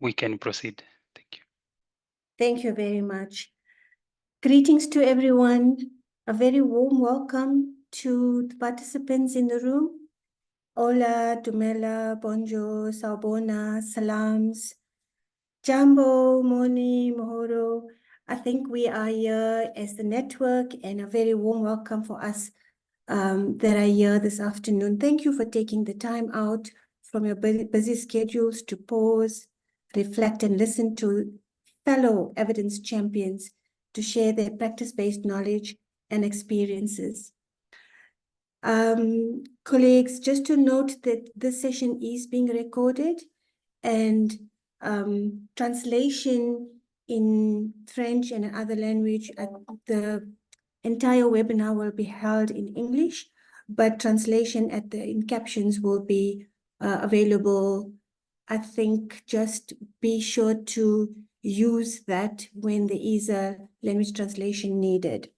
we can proceed. Thank you. Thank you very much. Greetings to everyone. A very warm welcome to the participants in the room. Hola, Dumela, Bonjour, Sawubona, Salams, Jambo, Moni, Mohoro. I think we are here as the network, and a very warm welcome for us that are here this afternoon. Thank you for taking the time out from your busy schedules to pause, reflect, and listen to fellow evidence champions to share their practice-based knowledge and experiences. Colleagues, just to note that this session is being recorded, and translation in French and other language, the entire webinar will be held in English, but translation in captions will be available. I think just be sure to use that when there is a language translation needed.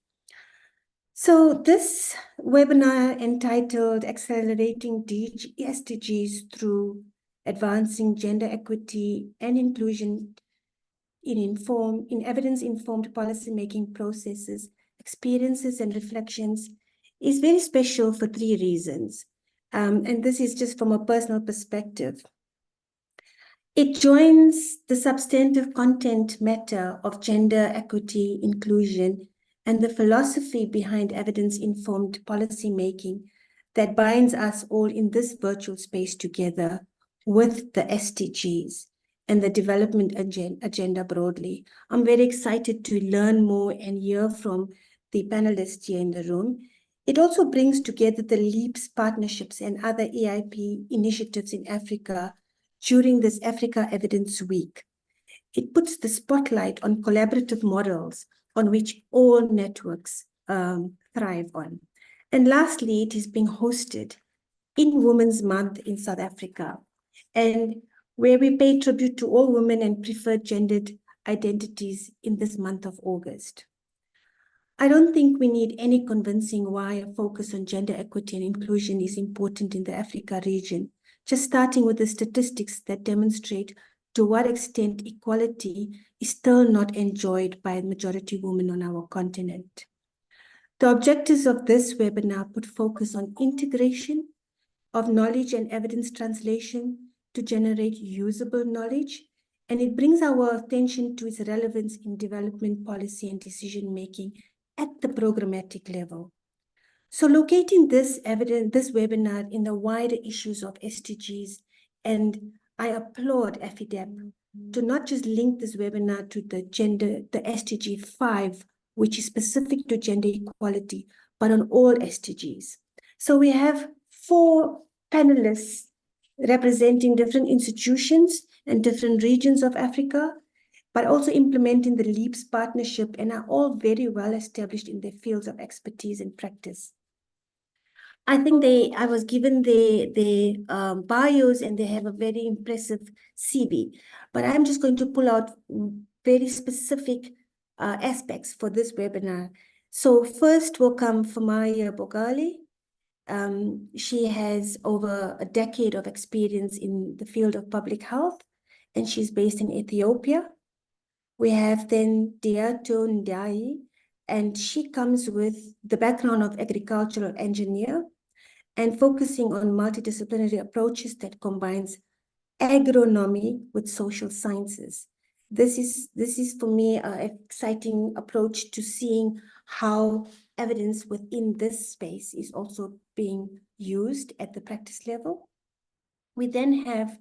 So this webinar entitled Accelerating SDGs Through Advancing Gender Equity and Inclusion in Evidence-Informed Policymaking Processes, Experiences and Reflections is very special for 3 reasons. And this is just from a personal perspective. It joins the substantive content matter of gender equity, inclusion, and the philosophy behind evidence-informed policymaking that binds us all in this virtual space together with the SDGs and the development agenda broadly. I'm very excited to learn more and hear from the panelists here in the room. It also brings together the LEEPS partnerships and other EIP initiatives in Africa during this Africa Evidence Week. It puts the spotlight on collaborative models on which all networks thrive on. And lastly, it is being hosted in Women's Month in South Africa, and where we pay tribute to all women and preferred gendered identities in this month of August. I don't think we need any convincing why a focus on gender equity and inclusion is important in the Africa region, just starting with the statistics that demonstrate to what extent equality is still not enjoyed by a majority of women on our continent. The objectives of this webinar put focus on integration of knowledge and evidence translation to generate usable knowledge, and it brings our attention to its relevance in development policy and decision-making at the programmatic level. So locating this webinar in the wider issues of SDGs, and I applaud AFIDEP to not just link this webinar to the SDG 5, which is specific to gender equality, but on all SDGs. So we have 4 panelists representing different institutions and different regions of Africa, but also implementing the LEEPS partnership, and are all very well established in their fields of expertise and practice. I think I was given the bios, and they have a very impressive CV, but I'm just going to pull out very specific aspects for this webinar. So first will come Famaya Bogali. She has over a decade of experience in the field of public health, and she's based in Ethiopia. We have then Diato Ndai, and she comes with the background of agricultural engineer and focusing on multidisciplinary approaches that combines agronomy with social sciences. This is for me an exciting approach to seeing how evidence within this space is also being used at the practice level. We then have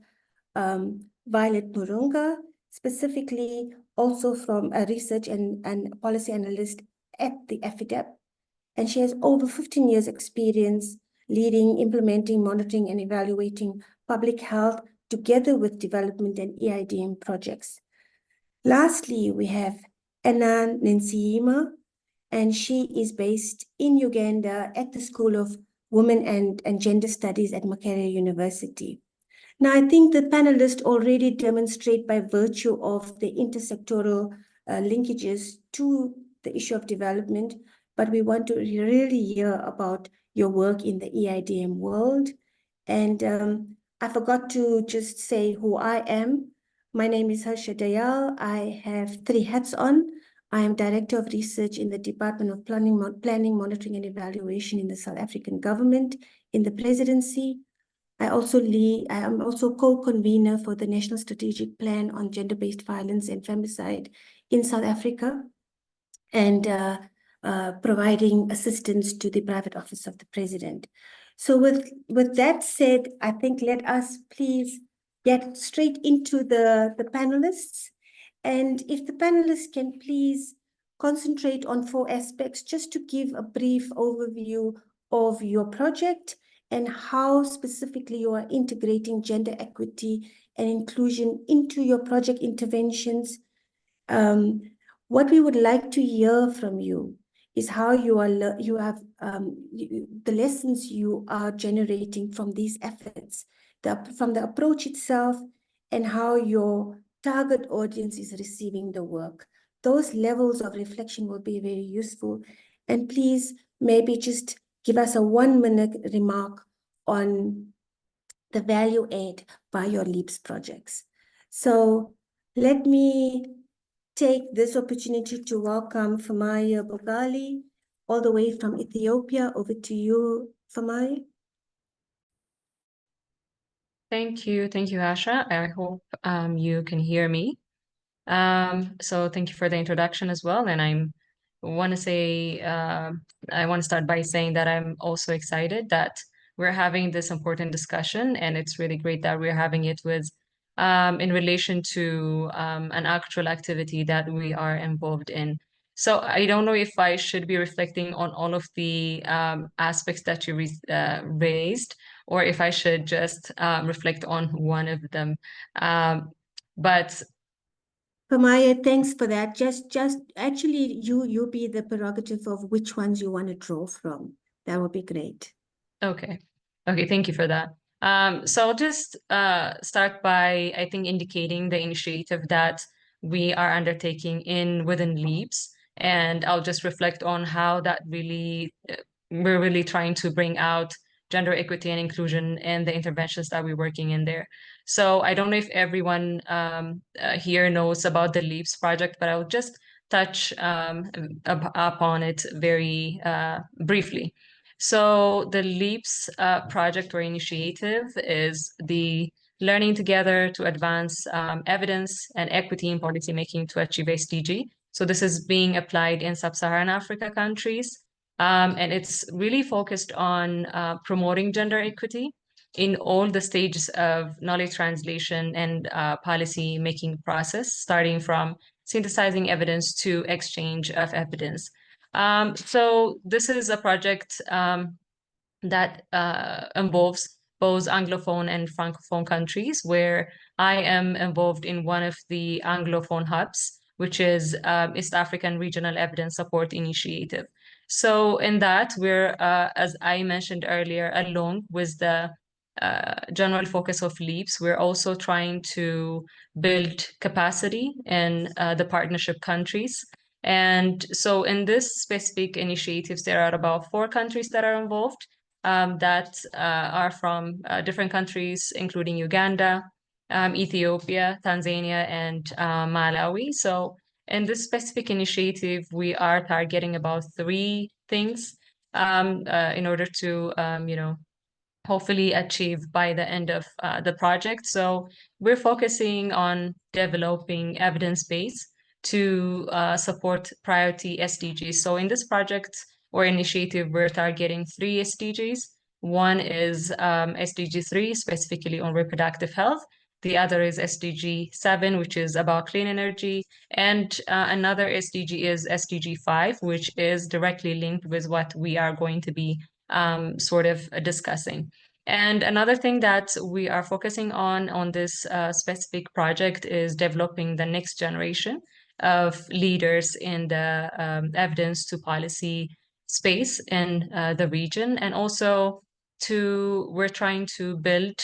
Violet Murunga, specifically also from a research and policy analyst at the AFIDEP, and she has over 15 years experience leading, implementing, monitoring, and evaluating public health together with development and EIDM projects. Lastly, we have Anna Nensiyima, and she is based in Uganda at the School of Women and Gender Studies at Makerere University. Now, I think the panelists already demonstrate by virtue of the intersectoral linkages to the issue of development, but we want to really hear about your work in the EIDM world. And I forgot to just say who I am. My name is Harsha Dayal. I have 3 hats on. I am Director of Research in the Department of Planning, Monitoring and Evaluation in the South African government in the presidency. I am also co-convener for the National Strategic Plan on Gender-Based Violence and Femicide in South Africa, and providing assistance to the Private Office of the President. So with that said, I think let us please get straight into the panelists. And if the panelists can please concentrate on 4 aspects, just to give a brief overview of your project and how specifically you are integrating gender equity and inclusion into your project interventions. What we would like to hear from you is how you have the lessons you are generating from these efforts, from the approach itself, and how your target audience is receiving the work. Those levels of reflection will be very useful. And please, maybe just give us a 1-minute remark on the value add by your LEEPS projects. So let me take this opportunity to welcome Famaya Bogali, all the way from Ethiopia. Over to you, Famaya. Thank you, Asha. I hope you can hear me. So thank you for the introduction as well. And I want to start by saying that I'm also excited that we're having this important discussion, and it's really great that we're having it in relation to an actual activity that we are involved in. So I don't know if I should be reflecting on all of the aspects that you raised, or if I should just reflect on one of them. But Famaya, thanks for that. Just actually, you be the prerogative of which ones you want to draw from. That would be great. Okay. Thank you for that. So I'll just start by, I think, indicating the initiative that we are undertaking within LEEPS, and I'll just reflect on how that we're really trying to bring out gender equity and inclusion and the interventions that we're working in there. So I don't know if everyone here knows about the LEEPS project, but I'll just touch upon it very briefly. So the LEEPS project or initiative is the Learning Together to Advance Evidence and Equity in Policymaking to Achieve SDG. So this is being applied in Sub-Saharan Africa countries. And it's really focused on promoting gender equity in all the stages of knowledge translation and policy making process, starting from synthesizing evidence to exchange of evidence. So this is a project that involves both Anglophone and Francophone countries, where I am involved in one of the Anglophone hubs, which is East African Regional Evidence Support Initiative. So in that, we're, as I mentioned earlier, along with the general focus of LEEPS, we're also trying to build capacity in the partnership countries. And so in this specific initiatives, there are about 4 countries that are involved that are from different countries, including Uganda, Ethiopia, Tanzania, and Malawi. So in this specific initiative, we are targeting about 3 things in order to, hopefully achieve by the end of the project. So we're focusing on developing evidence base to support priority SDGs. So in this project or initiative, we're targeting 3 SDGs. One is SDG 3, specifically on reproductive health. The other is SDG 7, which is about clean energy. And another SDG is SDG 5, which is directly linked with what we are going to be sort of discussing. And another thing that we are focusing on this specific project is developing the next generation of leaders in the evidence to policy space in the region. And also we're trying to build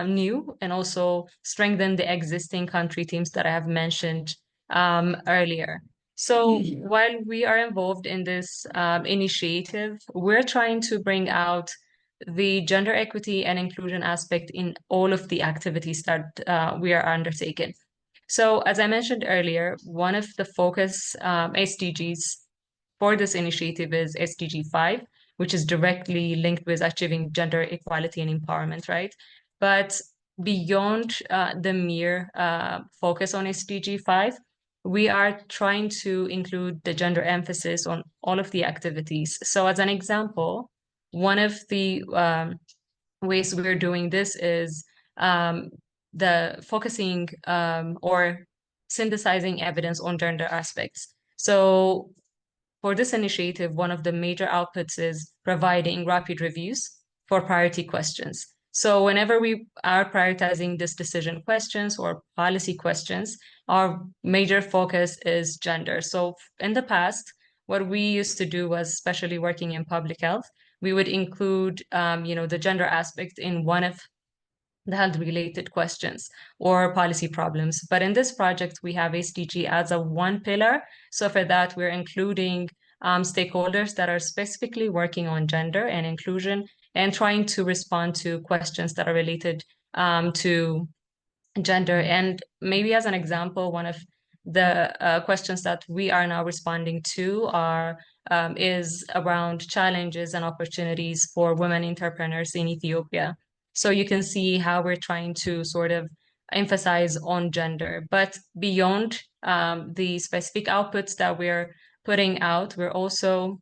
new and also strengthen the existing country teams that I have mentioned earlier. So while we are involved in this initiative, we're trying to bring out the gender equity and inclusion aspect in all of the activities that we are undertaking. So as I mentioned earlier, one of the focus SDGs for this initiative is SDG 5, which is directly linked with achieving gender equality and empowerment, right? But beyond the mere focus on SDG 5, we are trying to include the gender emphasis on all of the activities. So as an example, one of the ways we're doing this is the focusing or synthesizing evidence on gender aspects. So for this initiative, one of the major outputs is providing rapid reviews for priority questions. So whenever we are prioritizing this decision questions or policy questions, our major focus is gender. So in the past, what we used to do was, especially working in public health, we would include, the gender aspect in one of the health-related questions or policy problems. But in this project, we have SDG as a one pillar. So for that, we're including stakeholders that are specifically working on gender and inclusion and trying to respond to questions that are related to gender. And maybe as an example, one of the questions that we are now responding to is around challenges and opportunities for women entrepreneurs in Ethiopia. So you can see how we're trying to sort of emphasize on gender. But beyond the specific outputs that we're putting out, we're also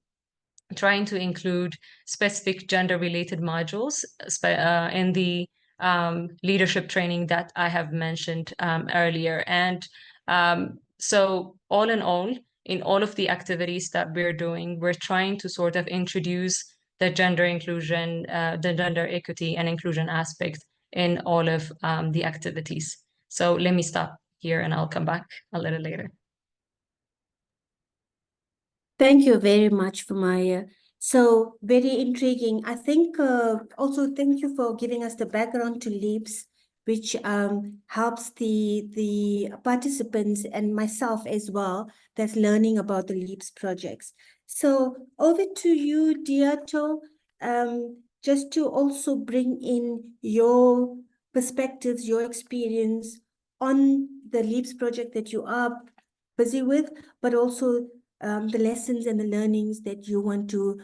trying to include specific gender-related modules in the leadership training that I have mentioned earlier. And so all in all of the activities that we're doing, we're trying to sort of introduce the gender inclusion, the gender equity and inclusion aspect in all of the activities. So let me stop here and I'll come back a little later. Thank you very much, Fumaya. So very intriguing. I think also thank you for giving us the background to LEEPS, which helps the participants and myself as well that's learning about the LEEPS projects. So over to you, Diato, just to also bring in your perspectives, your experience on the LEEPS project that you are busy with, but also the lessons and the learnings that you want to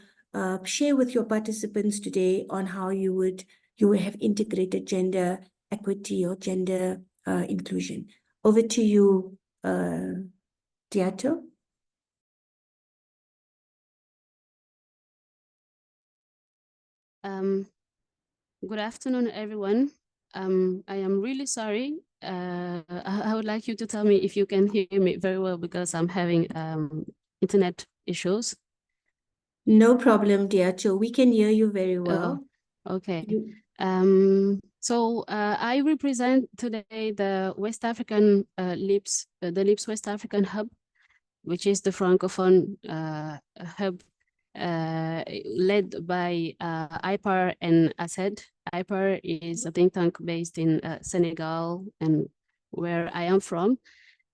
share with your participants today on how you would have integrated gender equity or gender inclusion. Over to you, Diato. Good afternoon, everyone. I am really sorry. I would like you to tell me if you can hear me very well because I'm having internet issues. No problem, Diato. We can hear you very well. Oh, okay. So I represent today the West African LEEPS, the LEEPS West African Hub, which is the Francophone hub led by IPAR and AFIDEP. IPAR is a think tank based in Senegal and where I am from.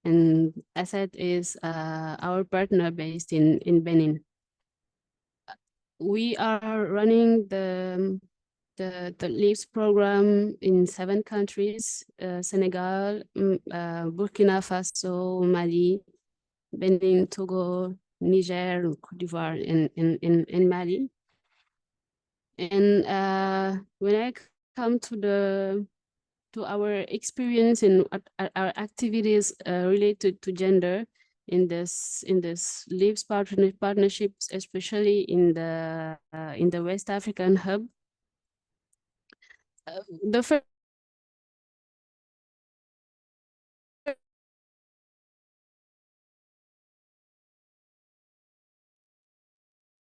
And AFIDEP is our partner based in Benin. We are running the LEEPS program in 7 countries, Senegal, Burkina Faso, Mali, Benin, Togo, Niger, Cote d'Ivoire, and Mali. And when I come to our experience and our activities related to gender in this LEEPS partnerships, especially in the West African hub, the first.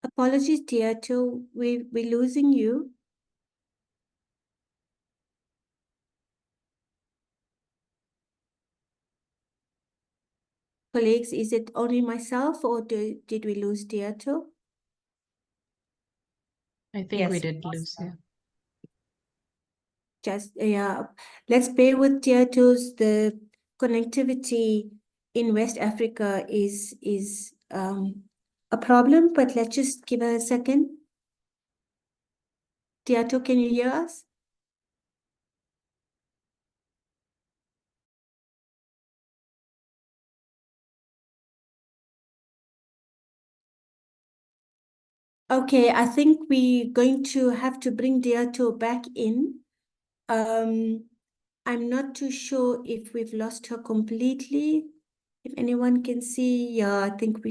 Apologies, Diato. We're losing you. Colleagues, is it only myself or did we lose Diato? I think we did lose you. Just, yeah, let's bear with Diato's. The connectivity in West Africa is a problem, but let's just give her a second. Diato, can you hear us? Okay, I think we're going to have to bring Diato back in. I'm not too sure if we've lost her completely. If anyone can see, yeah, I think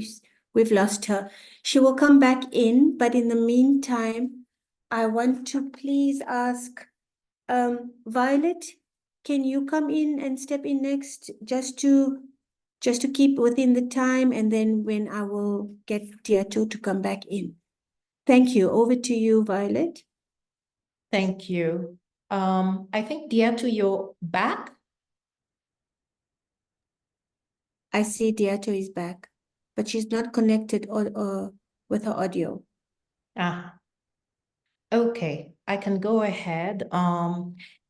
we've lost her. She will come back in, but in the meantime, I want to please ask Violet, can you come in and step in next just to keep within the time, and then when I will get Diato to come back in. Thank you. Over to you, Violet. Thank you. I think Diato, you're back. I see Diato is back, but she's not connected or with her audio. Ah, okay, I can go ahead.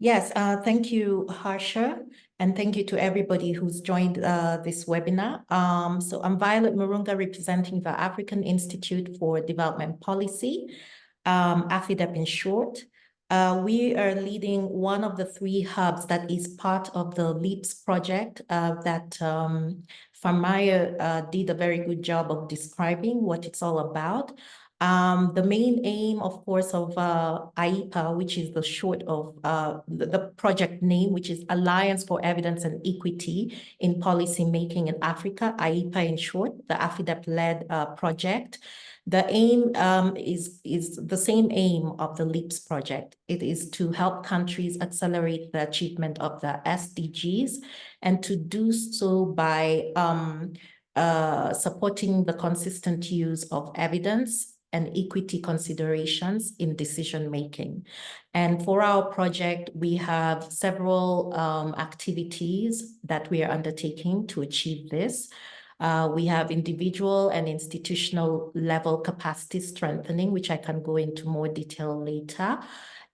Yes, thank you, Harsha, and thank you to everybody who's joined this webinar. So I'm Violet Murunga, representing the African Institute for Development Policy, AFIDEP in short. We are leading one of the 3 hubs that is part of the LEEPS project that Farmaya did a very good job of describing what it's all about. The main aim, of course, of AIPA, which is the short of the project name, which is Alliance for Evidence and Equity in Policymaking in Africa, AIPA in short, the AFIDEP-led project. The aim is the same aim of the LEEPS project. It is to help countries accelerate the achievement of the SDGs, and to do so by supporting the consistent use of evidence and equity considerations in decision-making. And for our project, we have several activities that we are undertaking to achieve this. We have individual and institutional level capacity strengthening, which I can go into more detail later.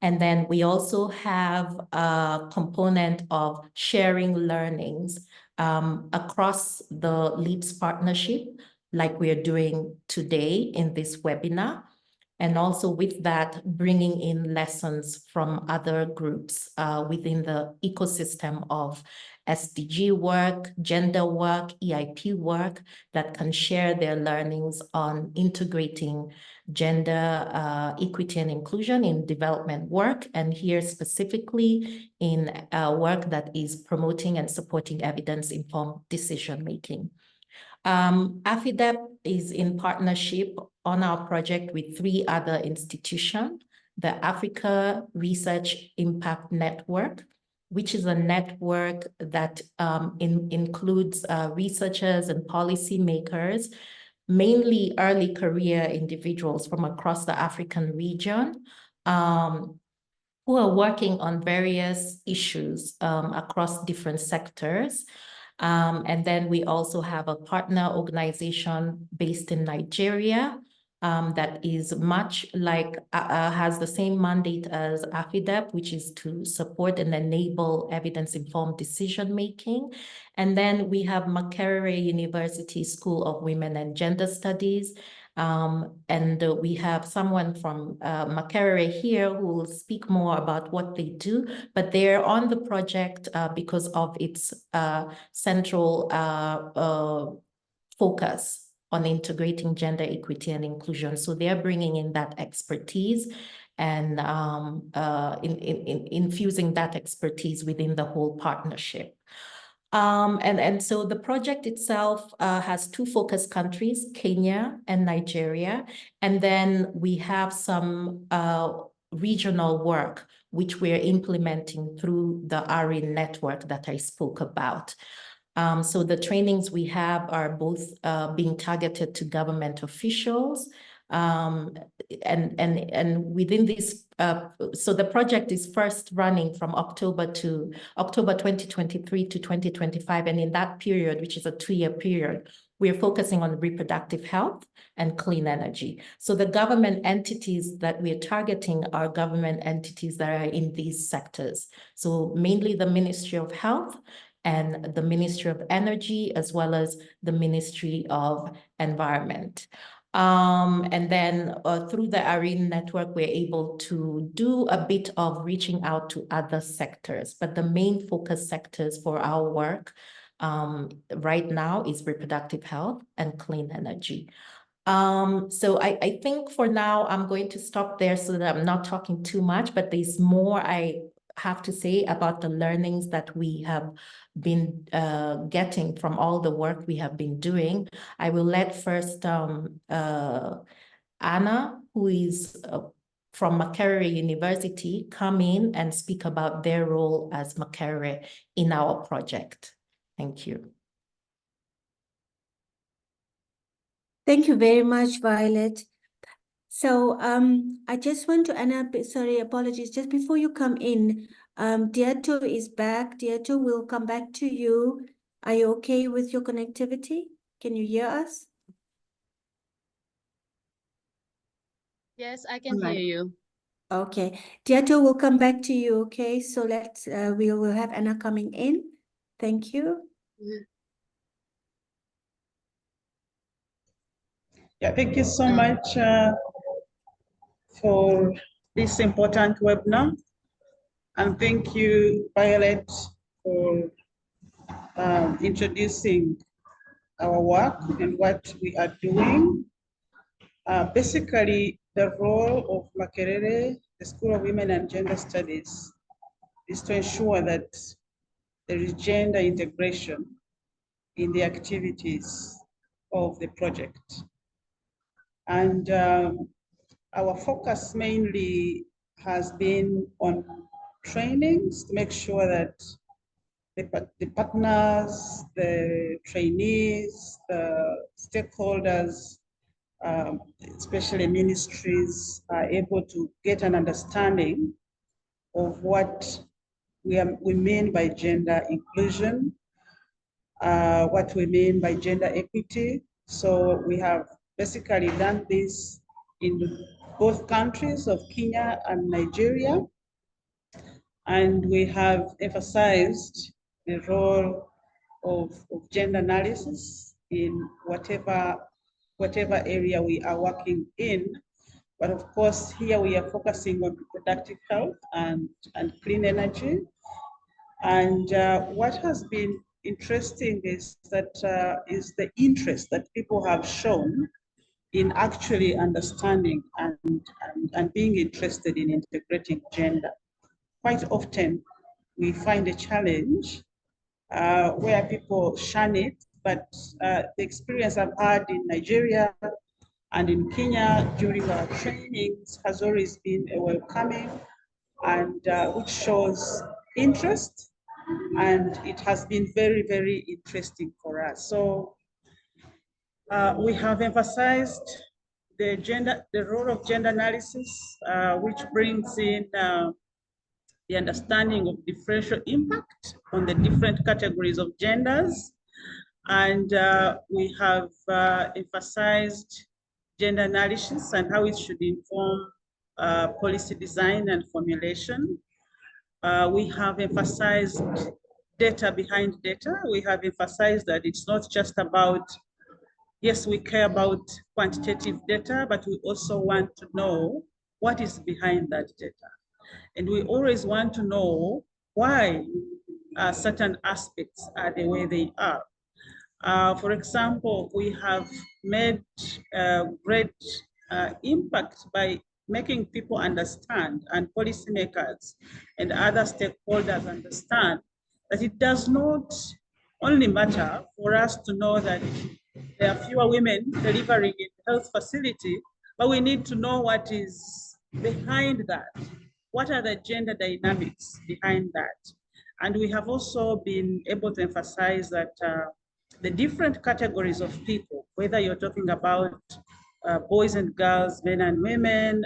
And then we also have a component of sharing learnings across the LEEPS partnership, like we are doing today in this webinar. And also with that, bringing in lessons from other groups within the ecosystem of SDG work, gender work, EIP work, that can share their learnings on integrating gender equity and inclusion in development work, and here specifically in work that is promoting and supporting evidence-informed decision-making. AFIDEP is in partnership on our project with 3 other institutions: the Africa Research Impact Network, which is a network that includes researchers and policymakers, mainly early career individuals from across the African region, who are working on various issues across different sectors. And then we also have a partner organization based in Nigeria that is much like, has the same mandate as AFIDEP, which is to support and enable evidence-informed decision-making. And then we have Makerere University School of Women and Gender Studies. And we have someone from Makerere here who will speak more about what they do, but they're on the project because of its central focus on integrating gender equity and inclusion. So they're bringing in that expertise and infusing that expertise within the whole partnership. And so the project itself has 2 focus countries, Kenya and Nigeria. And then we have some regional work, which we're implementing through the ARIN network that I spoke about. So the trainings we have are both being targeted to government officials, and within this, so the project is first running from October 2023 to 2025. And in that period, which is a 2-year period, we are focusing on reproductive health and clean energy. So the government entities that we are targeting are government entities that are in these sectors. So mainly the Ministry of Health and the Ministry of Energy, as well as the Ministry of Environment. And then through the ARIN network, we're able to do a bit of reaching out to other sectors, but the main focus sectors for our work right now is reproductive health and clean energy. So I think for now, I'm going to stop there so that I'm not talking too much, but there's more I have to say about the learnings that we have been getting from all the work we have been doing. I will let first Anna, who is from Makerere University, come in and speak about their role as Makerere in our project. Thank you. Thank you very much, Violet. So I just want to, Anna, sorry, apologies, just before you come in, Diato is back. Diato, we'll come back to you. Are you okay with your connectivity? Can you hear us? Yes, I can All right. hear you. Okay, Diato, we'll come back to you, okay? So let's, we will have Anna coming in. Thank you. Yeah, thank you so much for this important webinar. And thank you, Violet, for introducing our work and what we are doing. Basically, the role of Makerere, the School of Women and Gender Studies, is to ensure that there is gender integration in the activities of the project. And our focus mainly has been on trainings to make sure that the partners, the trainees, the stakeholders, especially ministries, are able to get an understanding of what we mean by gender inclusion, what we mean by gender equity. So we have basically done this in both countries of Kenya and Nigeria. And we have emphasized the role of gender analysis in whatever area we are working in. But of course, here we are focusing on reproductive health and clean energy. And what has been interesting is that is the interest that people have shown in actually understanding and being interested in integrating gender. Quite often, we find a challenge where people shun it, but the experience I've had in Nigeria and in Kenya during our trainings has always been a welcoming and which shows interest, and it has been very, very interesting for us. So we have emphasized the role of gender analysis, which brings in the understanding of differential impact on the different categories of genders. And we have emphasized gender analysis and how it should inform policy design and formulation. We have emphasized data behind data. We have emphasized that it's not just about, yes, we care about quantitative data, but we also want to know what is behind that data. And we always want to know why certain aspects are the way they are. For example, we have made great impact by making people understand, and policymakers and other stakeholders understand, that it does not only matter for us to know that there are fewer women delivering in health facility, but we need to know what is behind that. What are the gender dynamics behind that? And we have also been able to emphasize that the different categories of people, whether you're talking about boys and girls, men and women,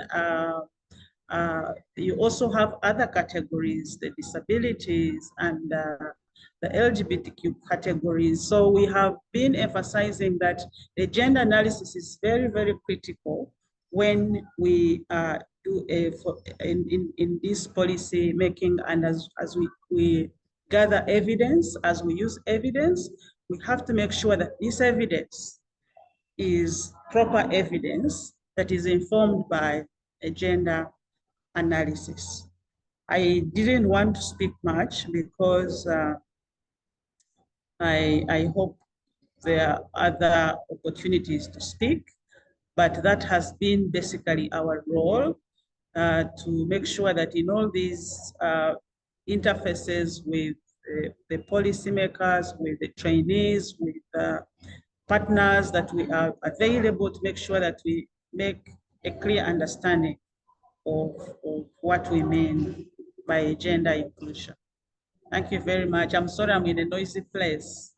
you also have other categories, the disabilities and the LGBTQ categories. So we have been emphasizing that the gender analysis is very, very critical when we do in this policy making, and as we gather evidence, as we use evidence, we have to make sure that this evidence is proper evidence that is informed by a gender analysis. I didn't want to speak much because I hope there are other opportunities to speak. but that has been basically our role to make sure that in all these interfaces with the policymakers, with the trainees, with partners, that we are available to make sure that we make a clear understanding of what we mean by gender inclusion. Thank you very much. I'm sorry I'm in a noisy place.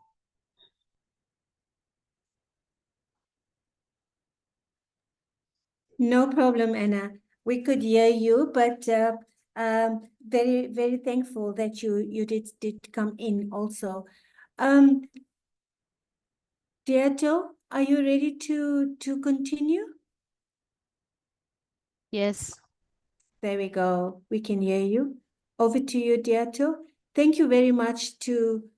No problem, Anna. We could hear you, but very, very thankful that you did come in also. Diato, are you ready to continue? Yes. There we go. We can hear you. Over to you, Diato. Thank you very much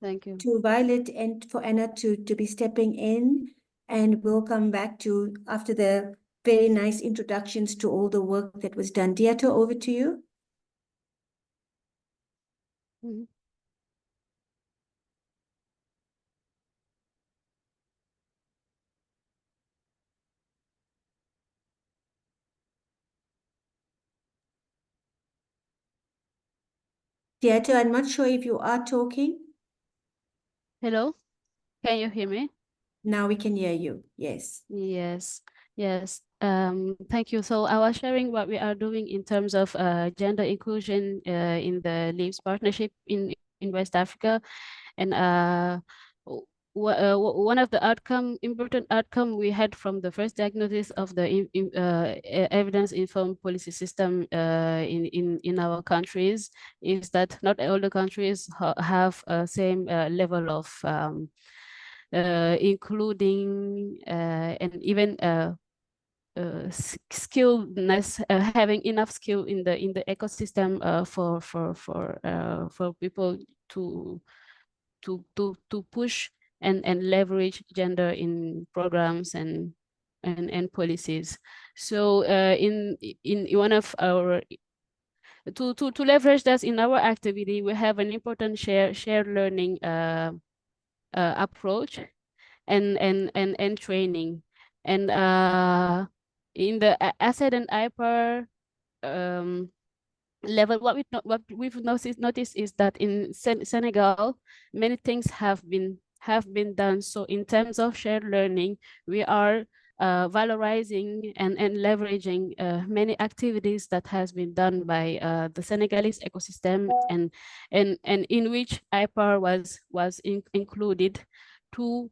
Thank you. to Violet and for Anna to be stepping in, and we'll come back to after the very nice introductions to all the work that was done. Diato, over to you. Mhm. Diato, I'm not sure if you are talking. Hello, can you hear me? Now we can hear you. Yes. Yes, yes. Thank you. So I was sharing what we are doing in terms of gender inclusion in the LEEPS partnership in West Africa, and one of the important outcome we had from the first diagnosis of the evidence-informed policy system in our countries is that not all the countries have same level of including and even skillness, having enough skill in the ecosystem for people to push and leverage gender in programs and policies. So in one of our to leverage that in our activity, we have an important shared learning approach and training. And in the ASED and IPAR level, what we've noticed is that in Senegal, many things have been done. So in terms of shared learning, we are valorizing and leveraging many activities that has been done by the Senegalese ecosystem, and in which IPAR was included to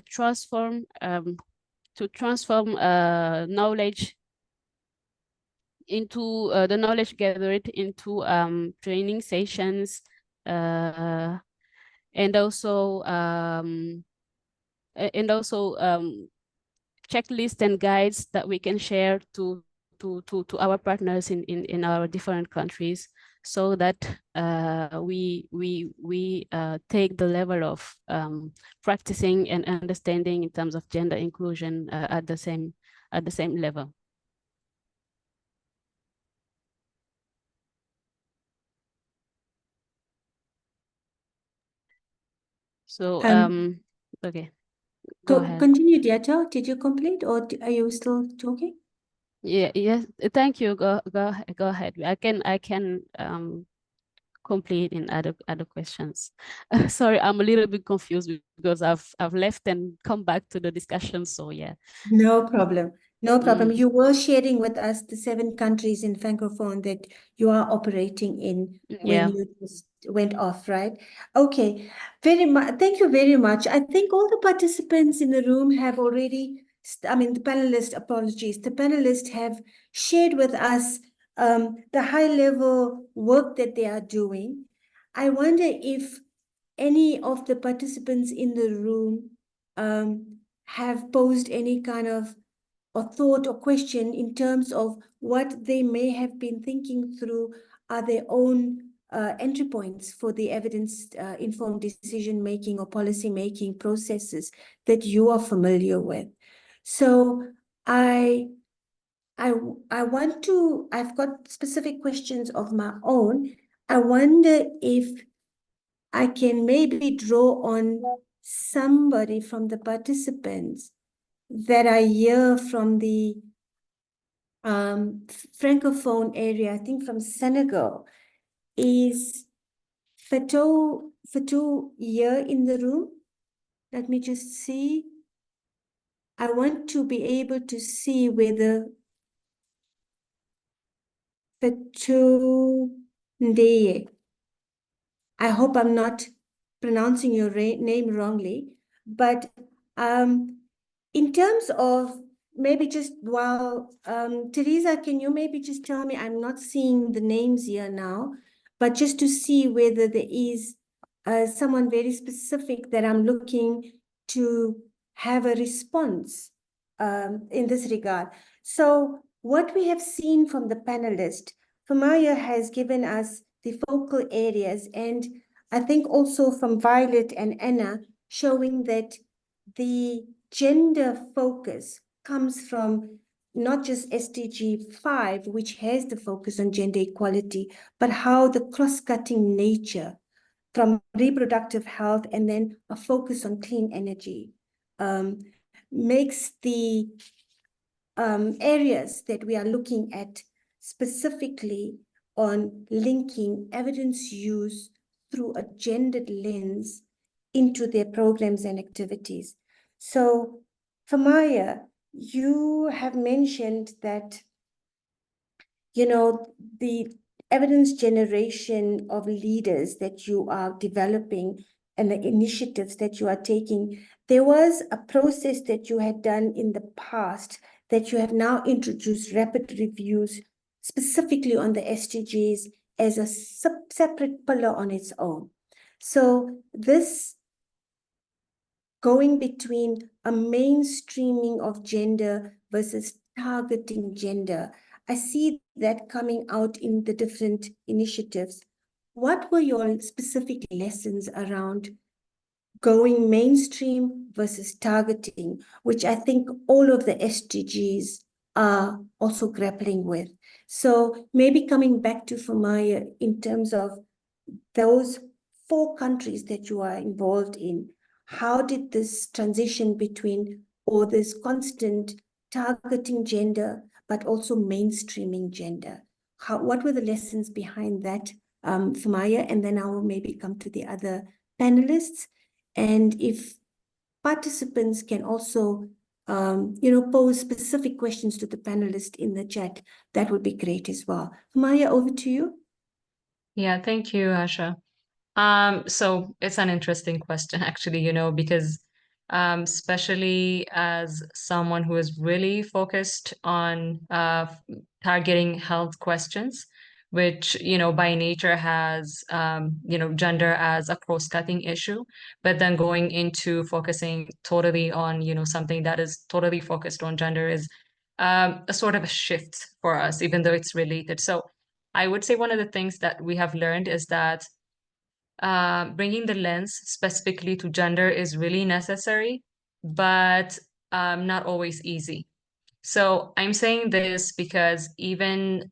transform knowledge into the knowledge gathered into training sessions, and also checklists and guides that we can share to our partners in our different countries, so that we take the level of practicing and understanding in terms of gender inclusion at the same level. So okay, go ahead. Continue, Diato. Did you complete, or are you still talking? Yeah, yes, thank you. Go ahead. I can complete in other questions. Sorry, I'm a little bit confused because I've left and come back to the discussion. So yeah. No problem. No problem. Mm. You were sharing with us the 7 countries in Francophone that you are operating in Yeah. when you just went off, right? Okay. Very much. Thank you very much. I think all the participants in the room have already, the panelists, apologies. The panelists have shared with us the high level work that they are doing. I wonder if any of the participants in the room have posed any kind of a thought or question in terms of what they may have been thinking through are their own entry points for the evidence-informed decision-making or policy-making processes that you are familiar with. So I've got specific questions of my own. I wonder if I can maybe draw on somebody from the participants that I hear from the Francophone area, I think from Senegal, is Fatou here in the room? Let me just see. I want to be able to see whether Fatou Ndeye. I hope I'm not pronouncing your name wrongly, but in terms of maybe just while, Teresa, can you maybe just tell me, I'm not seeing the names here now, but just to see whether there is someone very specific that I'm looking to have a response in this regard. So what we have seen from the panelist, Famaya has given us the focal areas, and I think also from Violet and Anna, showing that the gender focus comes from not just SDG 5, which has the focus on gender equality, but how the cross-cutting nature from reproductive health and then a focus on clean energy makes the areas that we are looking at specifically on linking evidence use through a gendered lens into their programs and activities. So, Famaya, you have mentioned that, you know, the evidence generation of leaders that you are developing and the initiatives that you are taking, there was a process that you had done in the past that you have now introduced rapid reviews specifically on the SDGs as a separate pillar on its own. So this going between a mainstreaming of gender versus targeting gender, I see that coming out in the different initiatives. What were your specific lessons around going mainstream versus targeting, which I think all of the SDGs are also grappling with? So maybe coming back to Famaya in terms of those 4 countries that you are involved in, how did this transition between, or this constant targeting gender, but also mainstreaming gender? What were the lessons behind that, Famaya? And then I will maybe come to the other panelists. And if participants can also, pose specific questions to the panelists in the chat, that would be great as well. Famaya, over to you. Yeah, thank you, Asha. So it's an interesting question, actually, because especially as someone who is really focused on targeting health questions, which, by nature has, gender as a cross-cutting issue, but then going into focusing totally on, something that is totally focused on gender is a sort of a shift for us, even though it's related. So I would say one of the things that we have learned is that bringing the lens specifically to gender is really necessary, but not always easy. So I'm saying this because even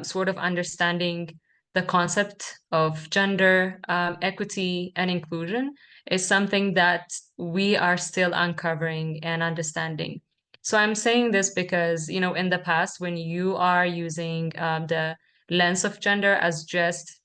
sort of understanding the concept of gender, equity, and inclusion is something that we are still uncovering and understanding. So I'm saying this because, in the past, when you are using the lens of gender as just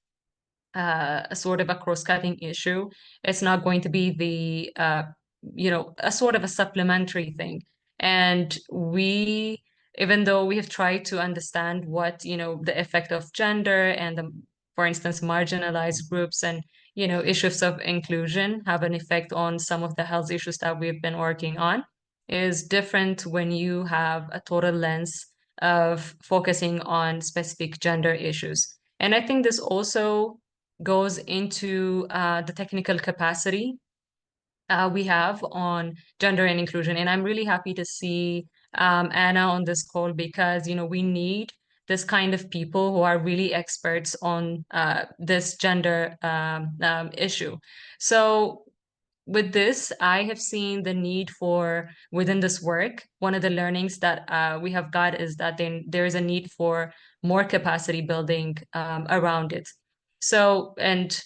a sort of a cross-cutting issue, it's not going to be the, a sort of a supplementary thing. And we, even though we have tried to understand what, the effect of gender and the, for instance, marginalized groups and, issues of inclusion have an effect on some of the health issues that we've been working on, is different when you have a total lens of focusing on specific gender issues. And I think this also goes into the technical capacity we have on gender and inclusion. And I'm really happy to see Anna on this call because, we need this kind of people who are really experts on this gender issue. So with this, I have seen the need for, within this work, one of the learnings that we have got is that there is a need for more capacity building around it. So, and,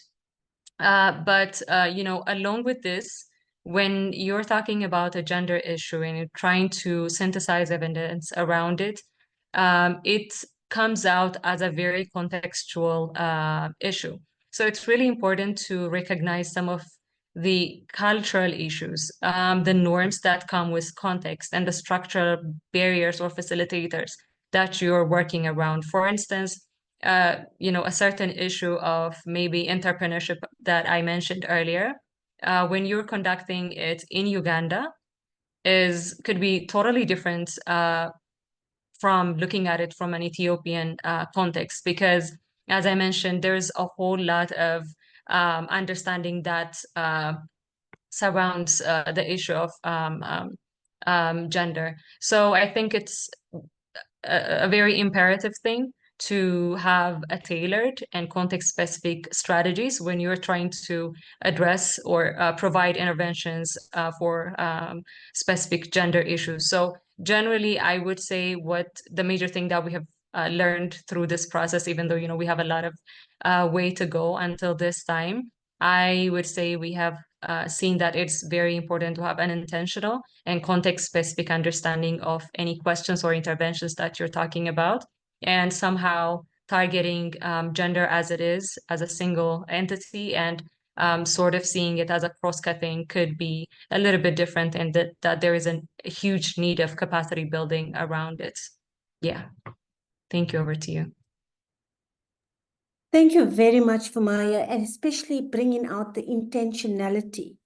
but, along with this, when you're talking about a gender issue and you're trying to synthesize evidence around it, it comes out as a very contextual issue. So it's really important to recognize some of the cultural issues, the norms that come with context, and the structural barriers or facilitators that you're working around. For instance, a certain issue of maybe entrepreneurship that I mentioned earlier, when you're conducting it in Uganda, could be totally different from looking at it from an Ethiopian context, because as I mentioned, there's a whole lot of understanding that surrounds the issue of gender. So I think it's a very imperative thing to have a tailored and context-specific strategies when you're trying to address or provide interventions for specific gender issues. So generally, I would say what the major thing that we have learned through this process, even though we have a lot of way to go until this time, I would say we have seen that it's very important to have an intentional and context-specific understanding of any questions or interventions that you're talking about, and somehow targeting gender as it is, as a single entity, and sort of seeing it as a cross-cutting could be a little bit different, and that there is a huge need of capacity building around it. Yeah. Thank you. Over to you. Thank you very much, Famaya, and especially bringing out the intentionality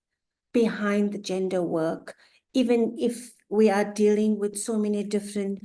behind the gender work, even if we are dealing with so many different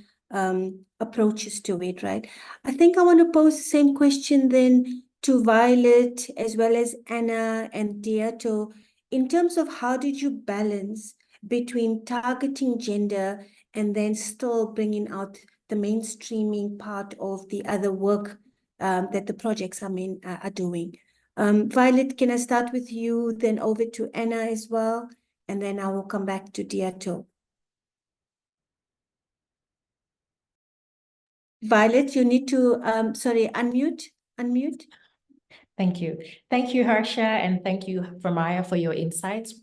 approaches to it, right? I think I want to pose the same question then to Violet as well as Anna and Diato, in terms of how did you balance between targeting gender and then still bringing out the mainstreaming part of the other work that the projects are doing. Violet, can I start with you, then over to Anna as well, and then I will come back to Diato. Violet, you need to, unmute. Thank you. Thank you, Harsha, and thank you, Famaya, for your insights,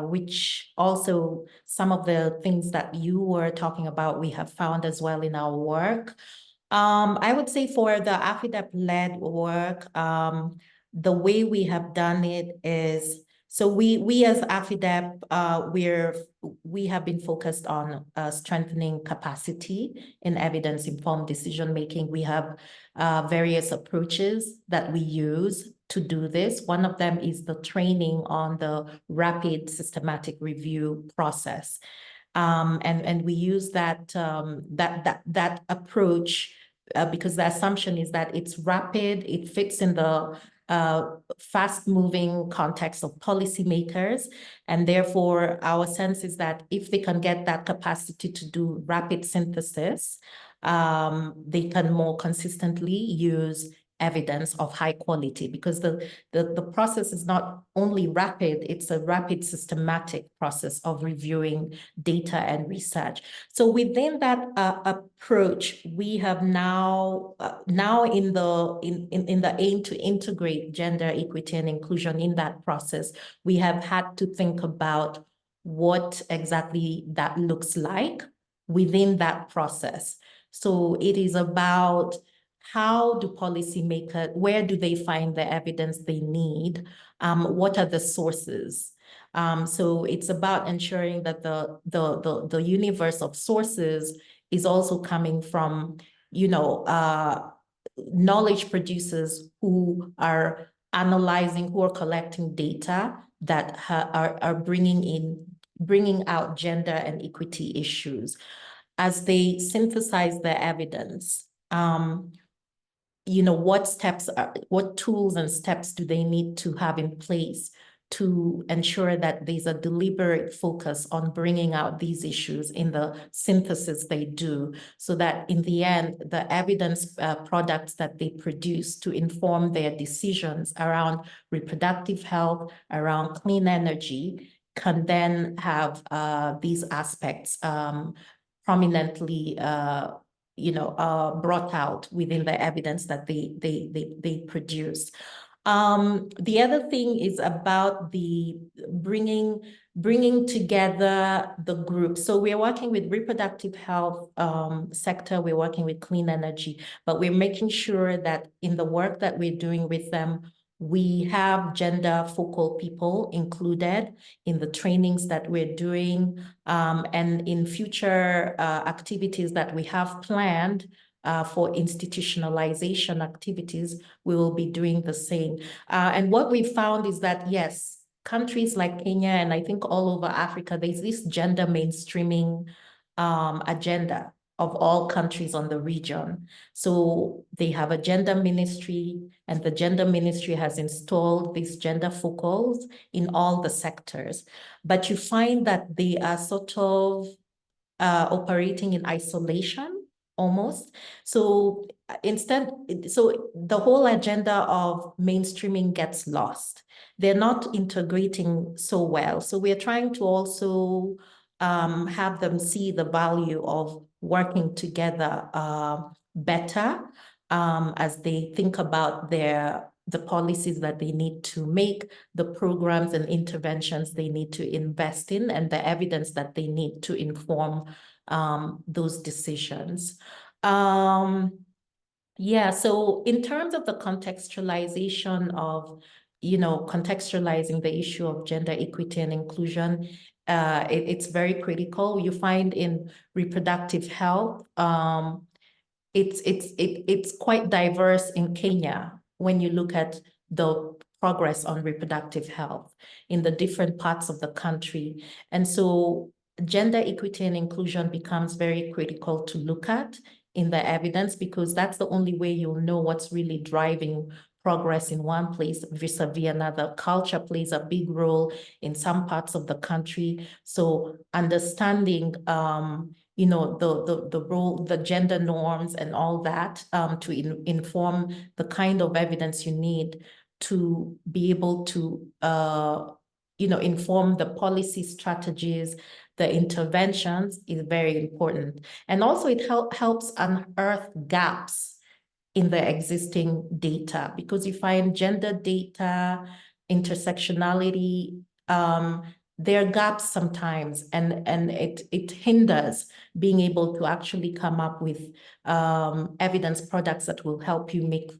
which also some of the things that you were talking about, we have found as well in our work. I would say for the AFIDEP-led work, the way we have done it is, so we as AFIDEP, we have been focused on strengthening capacity in evidence-informed decision-making. We have various approaches that we use to do this. One of them is the training on the rapid systematic review process. And we use that approach because the assumption is that it's rapid, it fits in the fast-moving context of policymakers, and therefore our sense is that if they can get that capacity to do rapid synthesis, they can more consistently use evidence of high quality, because the process is not only rapid, it's a rapid systematic process of reviewing data and research. So within that approach, we have now in the aim to integrate gender equity and inclusion in that process, we have had to think about what exactly that looks like within that process. So it is about how do policymakers, where do they find the evidence they need? What are the sources? So it's about ensuring that the universe of sources is also coming from, knowledge producers who are analyzing, who are collecting data that are bringing out gender and equity issues. As they synthesize the evidence, what tools and steps do they need to have in place to ensure that there's a deliberate focus on bringing out these issues in the synthesis they do, so that in the end, the evidence products that they produce to inform their decisions around reproductive health, around clean energy, can then have these aspects prominently brought out within the evidence that they produce. The other thing is about the bringing together the group. So we're working with reproductive health sector, we're working with clean energy, but we're making sure that in the work that we're doing with them, we have gender focal people included in the trainings that we're doing, and in future activities that we have planned for institutionalization activities, we will be doing the same. And what we found is that, yes, countries like Kenya and I think all over Africa, there's this gender mainstreaming agenda of all countries on the region. So they have a gender ministry, and the gender ministry has installed these gender focals in all the sectors. But you find that they are sort of operating in isolation almost. So so the whole agenda of mainstreaming gets lost. They're not integrating so well. So we're trying to also have them see the value of working together better as they think about the policies that they need to make, the programs and interventions they need to invest in, and the evidence that they need to inform those decisions. Yeah, so in terms of the contextualization of, contextualizing the issue of gender equity and inclusion, it's very critical. You find in reproductive health, it's quite diverse in Kenya when you look at the progress on reproductive health in the different parts of the country. And so gender equity and inclusion becomes very critical to look at in the evidence, because that's the only way you'll know what's really driving progress in one place vis-a-vis another. Culture plays a big role in some parts of the country. So understanding the role, the gender norms and all that to inform the kind of evidence you need to be able to inform the policy strategies, the interventions is very important. And also it helps unearth gaps in the existing data, because you find gender data, intersectionality, there are gaps sometimes, and it hinders being able to actually come up with evidence products that will help you make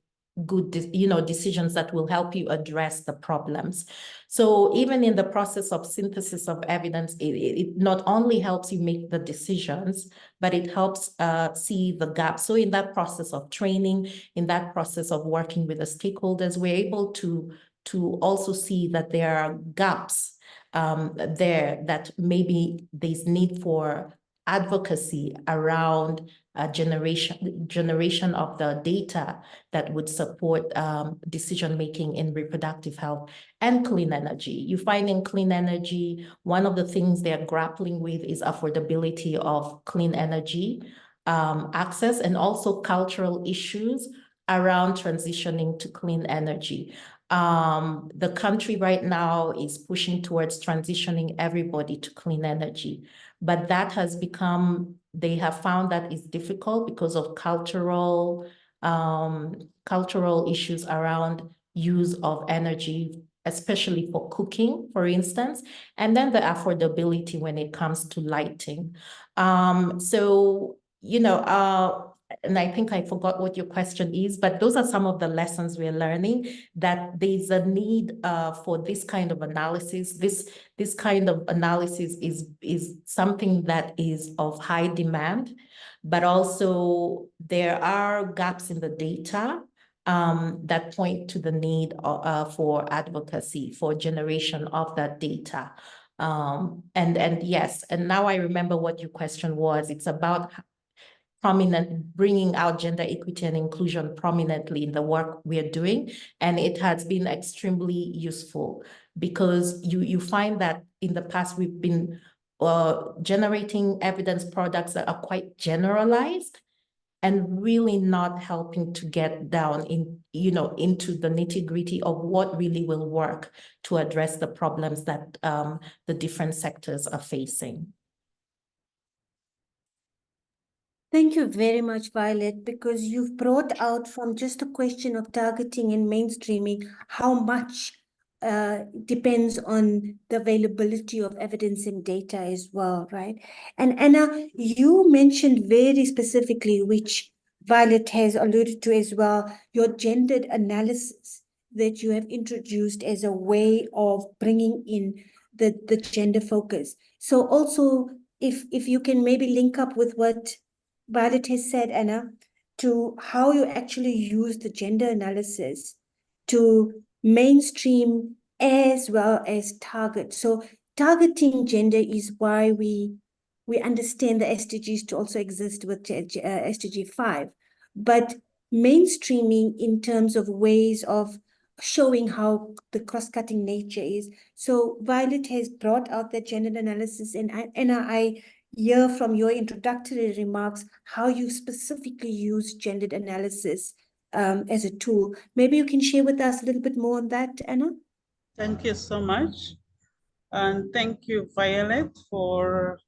good, decisions that will help you address the problems. So even in the process of synthesis of evidence, it not only helps you make the decisions, but it helps see the gaps. So in that process of training, in that process of working with the stakeholders, we're able to also see that there are gaps there, that maybe there's need for advocacy around generation of the data that would support decision-making in reproductive health and clean energy. You find in clean energy, one of the things they're grappling with is affordability of clean energy access, and also cultural issues around transitioning to clean energy. The country right now is pushing towards transitioning everybody to clean energy, but that has become, they have found that it's difficult because of cultural issues around use of energy, especially for cooking, for instance, and then the affordability when it comes to lighting. And I think I forgot what your question is, but those are some of the lessons we're learning, that there's a need for this kind of analysis. This kind of analysis is something that is of high demand, but also there are gaps in the data that point to the need for advocacy, for generation of that data. And yes, and now I remember what your question was. It's about bringing out gender equity and inclusion prominently in the work we are doing. And it has been extremely useful, because you find that in the past we've been generating evidence products that are quite generalized and really not helping to get down into the nitty-gritty of what really will work to address the problems that the different sectors are facing. Thank you very much, Violet, because you've brought out from just a question of targeting and mainstreaming how much depends on the availability of evidence and data as well, right? And Anna, you mentioned very specifically, which Violet has alluded to as well, your gendered analysis that you have introduced as a way of bringing in the gender focus. So also, if you can maybe link up with what Violet has said, Anna, to how you actually use the gender analysis to mainstream as well as target. So targeting gender is why we understand the SDGs to also exist with SDG 5. But mainstreaming in terms of ways of showing how the cross-cutting nature is. So Violet has brought out the gender analysis, and I hear from your introductory remarks how you specifically use gendered analysis as a tool. Maybe you can share with us a little bit more on that, Anna? Thank you so much. And thank you, Violet, for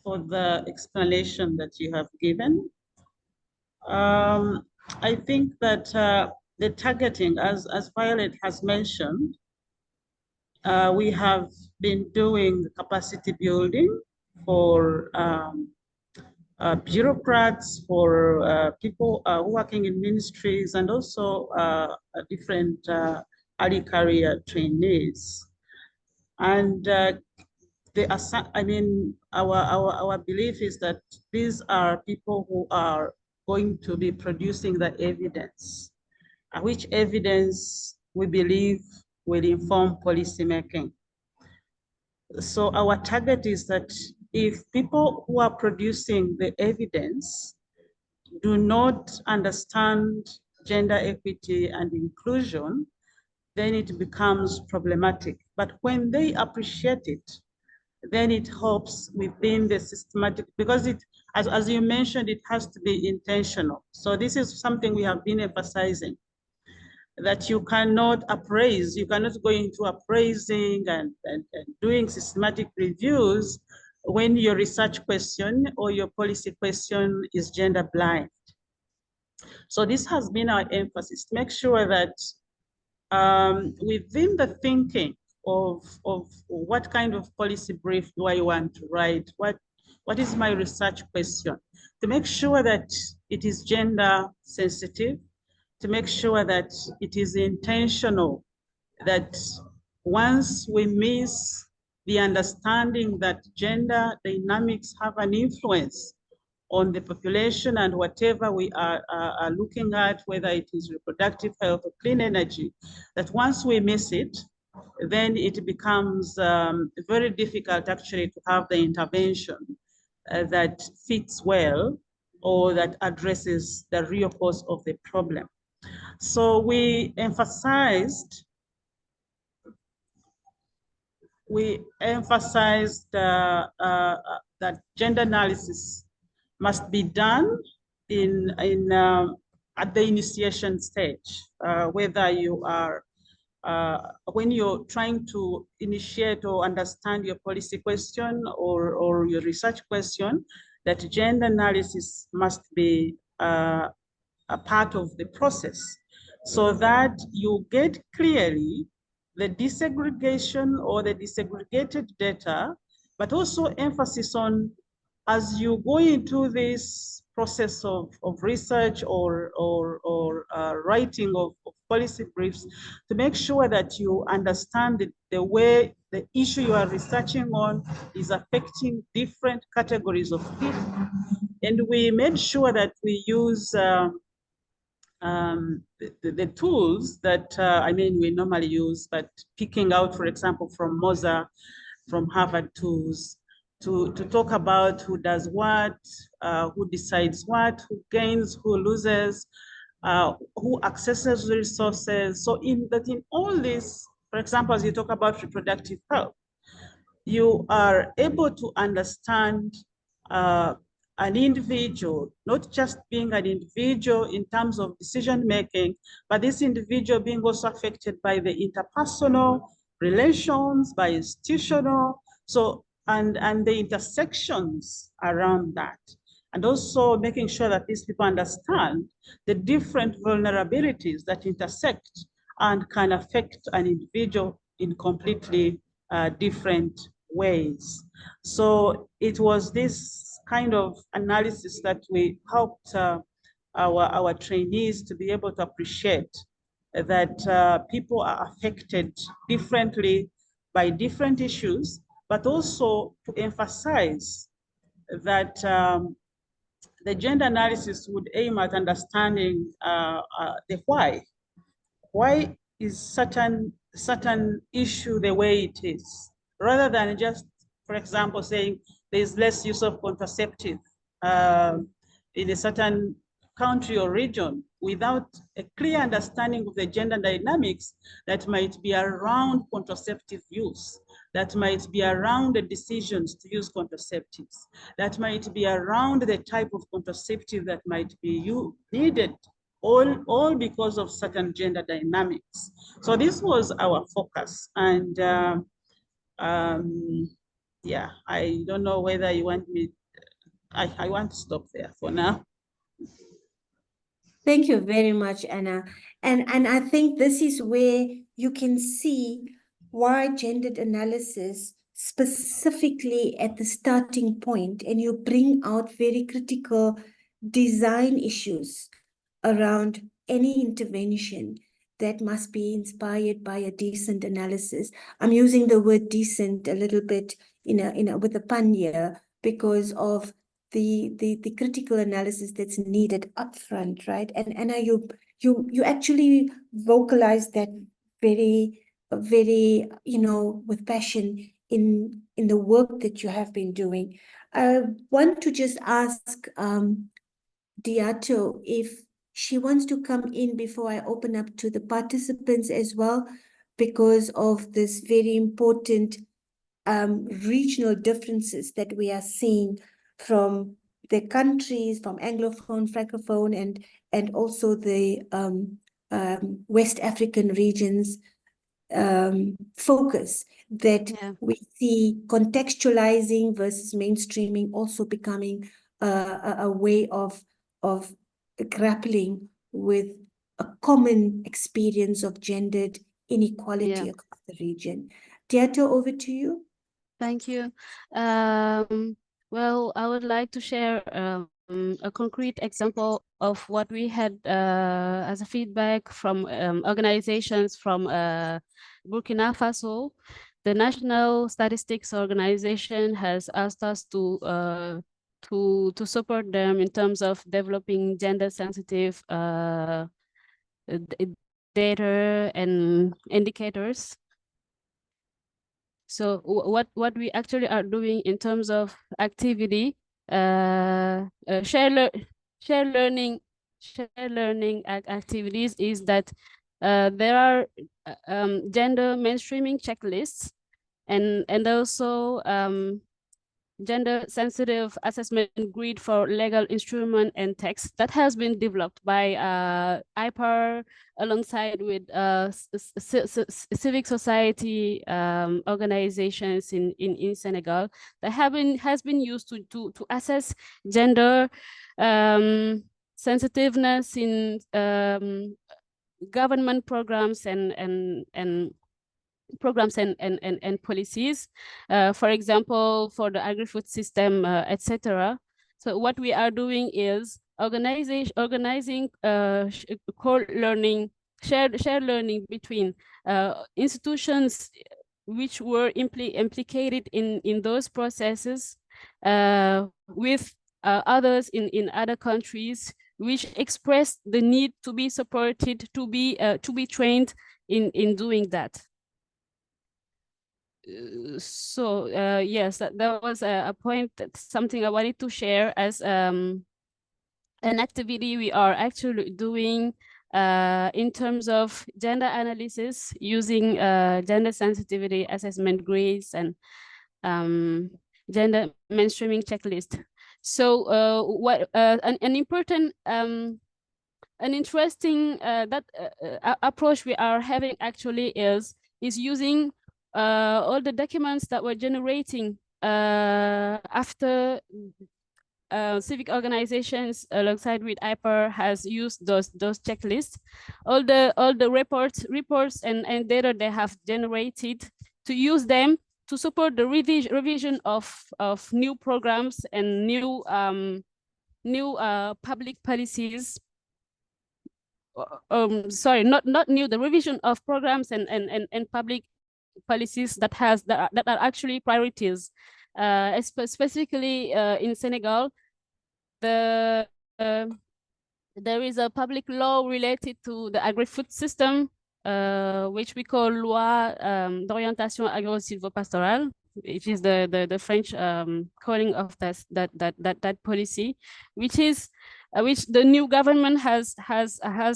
the explanation that you have given. I think that the targeting, as Violet has mentioned, we have been doing capacity building for bureaucrats, for people working in ministries, and also different early career trainees. And our belief is that these are people who are going to be producing the evidence, which evidence we believe will inform policymaking. So our target is that if people who are producing the evidence do not understand gender equity and inclusion, then it becomes problematic. But when they appreciate it, then it helps within the systematic, because it, as you mentioned, it has to be intentional. So this is something we have been emphasizing, that you cannot appraise, you cannot go into appraising and doing systematic reviews when your research question or your policy question is gender blind. So this has been our emphasis, to make sure that within the thinking of what kind of policy brief do I want to write, what is my research question, to make sure that it is gender sensitive, to make sure that it is intentional, that once we miss the understanding that gender dynamics have an influence on the population and whatever we are looking at, whether it is reproductive health or clean energy, that once we miss it, then it becomes very difficult actually to have the intervention that fits well or that addresses the real cause of the problem. So we emphasized that gender analysis must be done at the initiation stage, whether you are when you're trying to initiate or understand your policy question or your research question, that gender analysis must be a part of the process, so that you get clearly the disaggregation or the disaggregated data, but also emphasis on, as you go into this process of research or writing of policy briefs, to make sure that you understand the way the issue you are researching on is affecting different categories of people. And we made sure that we use the tools that, we normally use, but picking out, for example, from Moza, from Harvard tools, to talk about who does what, who decides what, who gains, who loses, who accesses the resources. So in all this, for example, as you talk about reproductive health, you are able to understand an individual, not just being an individual in terms of decision-making, but this individual being also affected by the interpersonal relations, by institutional, so, and the intersections around that. and also making sure that these people understand the different vulnerabilities that intersect and can affect an individual in completely different ways. So it was this kind of analysis that we helped our trainees to be able to appreciate that people are affected differently by different issues, but also to emphasize that the gender analysis would aim at understanding the why. Why is certain issue the way it is, rather than just, for example, saying there's less use of contraceptive in a certain country or region without a clear understanding of the gender dynamics that might be around contraceptive use, that might be around the decisions to use contraceptives, that might be around the type of contraceptive that might be needed, all because of certain gender dynamics. So this was our focus. And yeah, I don't know whether you want me, I want to stop there for now. Thank you very much, Anna. And I think this is where you can see why gendered analysis specifically at the starting point, and you bring out very critical design issues around any intervention that must be inspired by a decent analysis. I'm using the word decent a little bit with a pun here because of the critical analysis that's needed upfront, right? And Anna, you actually vocalize that very, with passion in the work that you have been doing. I want to just ask Diato if she wants to come in before I open up to the participants as well, because of this very important regional differences that we are seeing from the countries, from Anglophone, Francophone, and also the West African regions focus that we see contextualizing versus mainstreaming also becoming a way of grappling with a common experience of gendered inequality across the region. Diato, over to you. Thank you. Well, I would like to share a concrete example of what we had as a feedback from organizations from Burkina Faso. The National Statistics Organization has asked us to support them in terms of developing gender-sensitive data and indicators. So what we actually are doing in terms of activity, share learning activities is that there are gender mainstreaming checklists and also gender sensitive assessment grid for legal instrument and text that has been developed by IPAR alongside with civic society organizations in Senegal that has been used to assess gender sensitiveness in government programs and programs and policies, for example, for the agri-food system, etc. So what we are doing is organizing co-learning, shared learning between institutions which were implicated in those processes with others in other countries, which expressed the need to be supported, to be trained in doing that. So yes, that was a point, something I wanted to share as an activity we are actually doing in terms of gender analysis using gender sensitivity assessment grids and gender mainstreaming checklist. So what an important an interesting approach we are having actually is using all the documents that we're generating after civic organizations alongside with IPER has used those checklists. All the reports and data they have generated, to use them to support the revision of new programs and new public policies. Sorry, not new, the revision of programs and public policies that are actually priorities. Specifically in Senegal, there is a public law related to the agri-food system, which we call Loi d'orientation agro-silvopastorale, which is the French calling of that policy, which the new government has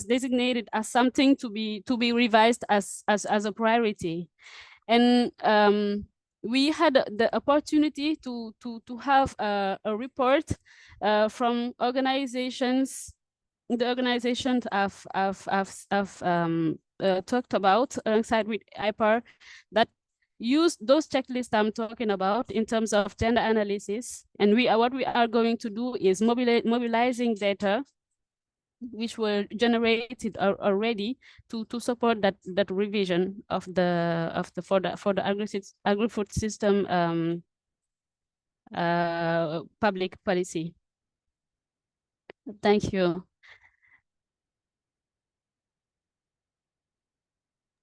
designated as something to be revised as a priority. And we had the opportunity to have a report from organizations. The organizations have talked about alongside with IPAR that use those checklists I'm talking about in terms of gender analysis. And what we are going to do is mobilizing data which were generated already to support that revision of the for the agri-food system public policy. Thank you.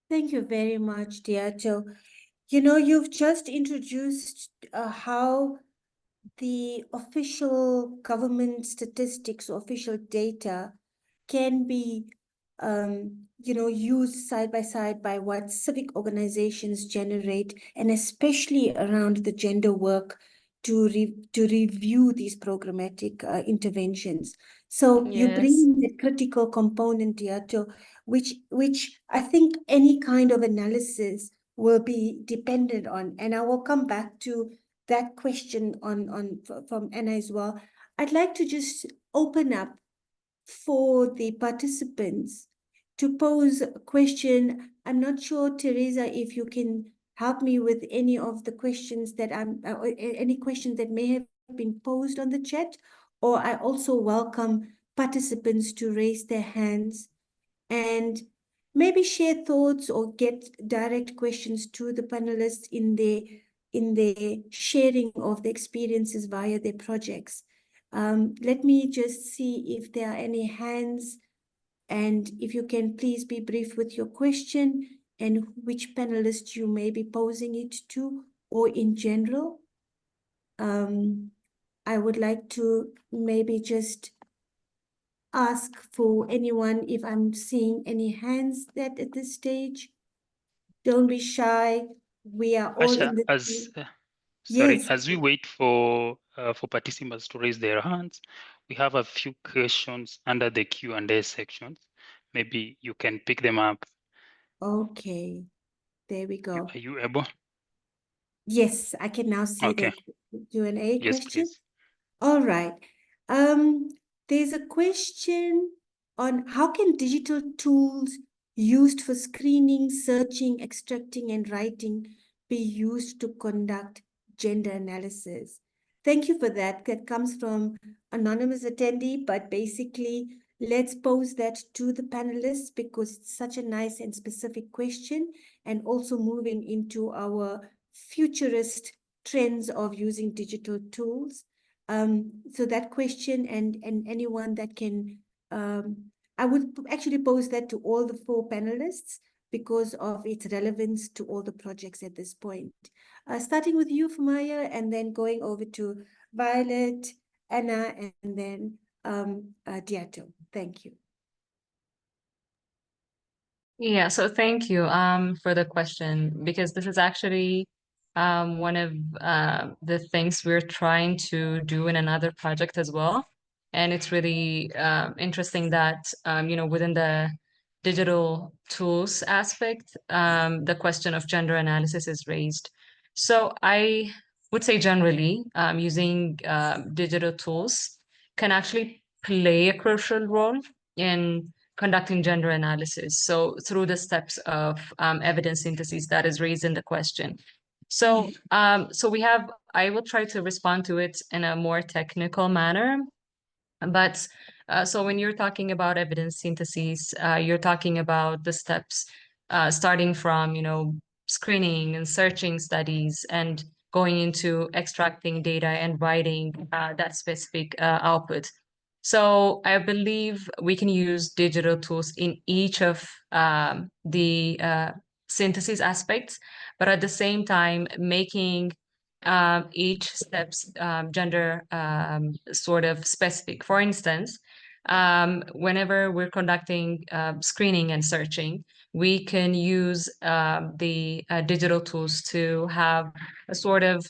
Thank you very much, Diato. You know, you've just introduced how the official government statistics or official data can be, you know, used side by side by what civic organizations generate, and especially around the gender work to review these programmatic interventions. So you bring Yes. in the critical component here, which I think any kind of analysis will be dependent on. And I will come back to that question from Anna as well. I'd like to just open up for the participants to pose a question. I'm not sure, Teresa, if you can help me with any of the questions that any questions that may have been posed on the chat, or I also welcome participants to raise their hands and maybe share thoughts or get direct questions to the panelists in the sharing of the experiences via their projects. Let me just see if there are any hands, and if you can please be brief with your question and which panelist you may be posing it to, or in general. I would like to maybe just ask for anyone if I'm seeing any hands that at this stage. Don't be shy. We are all Asha, in the sorry, Yes. as we wait for participants to raise their hands, we have a few questions under the Q&A sections. Maybe you can pick them up. Okay, there we go. Are you able? Yes, I can now see Okay. the Q&A Yes, question. please. All right. There's a question on how can digital tools used for screening, searching, extracting, and writing be used to conduct gender analysis? Thank you for that. That comes from anonymous attendee, but basically, let's pose that to the panelists because it's such a nice and specific question, and also moving into our futurist trends of using digital tools. So that question and anyone that can, I would actually pose that to all the 4 panelists because of its relevance to all the projects at this point. Starting with you, Fumaya, and then going over to Violet, Anna, and then Diato. Thank you. Yeah, so thank you for the question, because this is actually one of the things we're trying to do in another project as well. And it's really interesting that, you know, within the digital tools aspect, the question of gender analysis is raised. So I would say generally, using digital tools can actually play a crucial role in conducting gender analysis. So through the steps of evidence synthesis that is raised in the question. So, I will try to respond to it in a more technical manner. But so when you're talking about evidence synthesis, you're talking about the steps starting from, screening and searching studies and going into extracting data and writing that specific output. So I believe we can use digital tools in each of the synthesis aspects, but at the same time, making each steps gender sort of specific. For instance, whenever we're conducting screening and searching, we can use the digital tools to have a sort of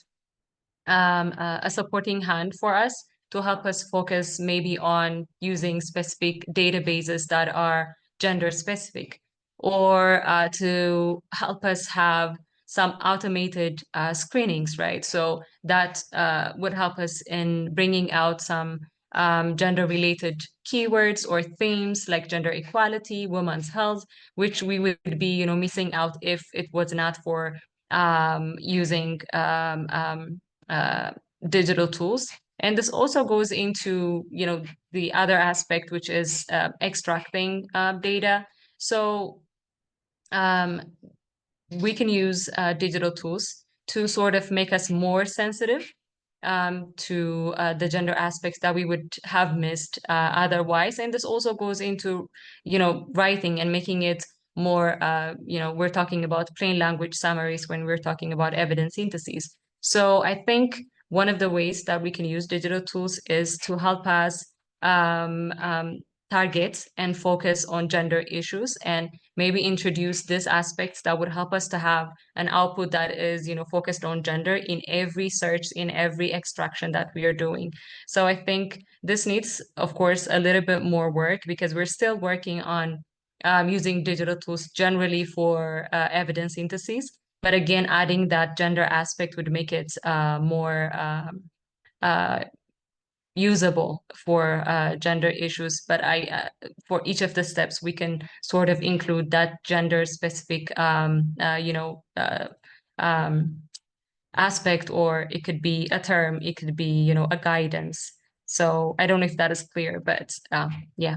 a supporting hand for us to help us focus maybe on using specific databases that are gender specific, or to help us have some automated screenings, right? So that would help us in bringing out some gender related keywords or themes like gender equality, women's health, which we would be, missing out if it was not for using digital tools. And this also goes into, the other aspect, which is extracting data. So we can use digital tools to sort of make us more sensitive to the gender aspects that we would have missed otherwise. And this also goes into, writing and making it more, we're talking about plain language summaries when we're talking about evidence syntheses. So I think one of the ways that we can use digital tools is to help us target and focus on gender issues, and maybe introduce these aspects that would help us to have an output that is, focused on gender in every search, in every extraction that we are doing. So I think this needs, of course, a little bit more work, because we're still working on using digital tools generally for evidence synthesis. But again, adding that gender aspect would make it more usable for gender issues. But for each of the steps, we can sort of include that gender specific, aspect, or it could be a term, it could be, a guidance. So I don't know if that is clear, but yeah.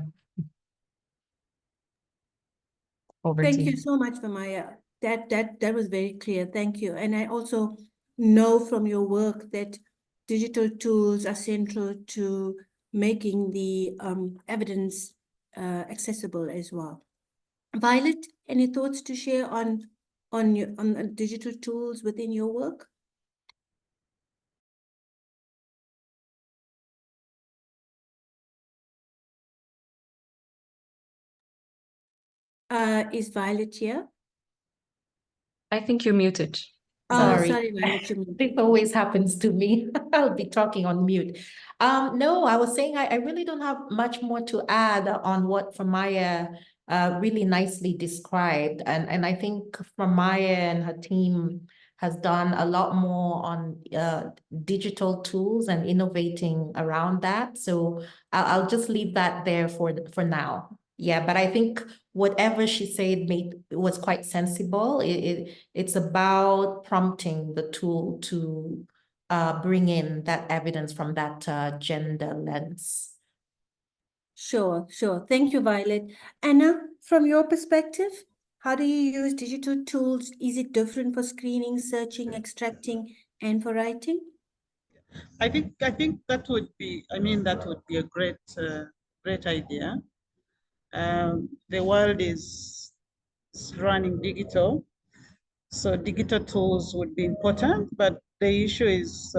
Over Thank to you so much, Famaya. That was very clear. Thank you. And I also know from your work that digital tools are central to making the evidence accessible as well. Violet, any thoughts to share on digital tools within your work? Is Violet here? I think you're muted. Oh, Sorry. sorry, Violet, you're muted. This always happens to me. I'll be talking on mute. No, I was saying I really don't have much more to add on what Famaya really nicely described. And I think Famaya and her team has done a lot more on digital tools and innovating around that. So I'll just leave that there for now. Yeah, but I think whatever she said was quite sensible. It's about prompting the tool to bring in that evidence from that gender lens. Sure. Thank you, Violet. Anna, from your perspective, how do you use digital tools? Is it different for screening, searching, extracting, and for writing? I think that would be a great idea. The world is running digital, so digital tools would be important, but the issue is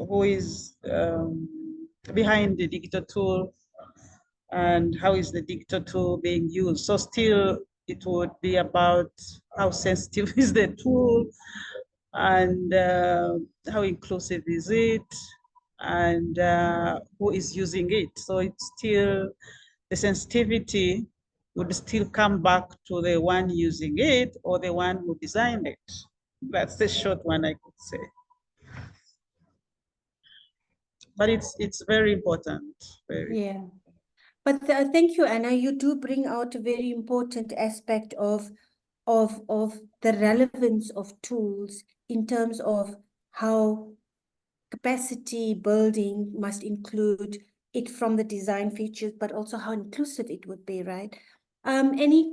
who is behind the digital tool and how is the digital tool being used. So still it would be about how sensitive is the tool, and how inclusive is it, and who is using it. So it's still, the sensitivity would still come back to the one using it or the one who designed it. That's the short one I could say. But it's very important. Yeah. But thank you, Anna. You do bring out a very important aspect of of the relevance of tools in terms of how capacity building must include it from the design features, but also how inclusive it would be, right? Any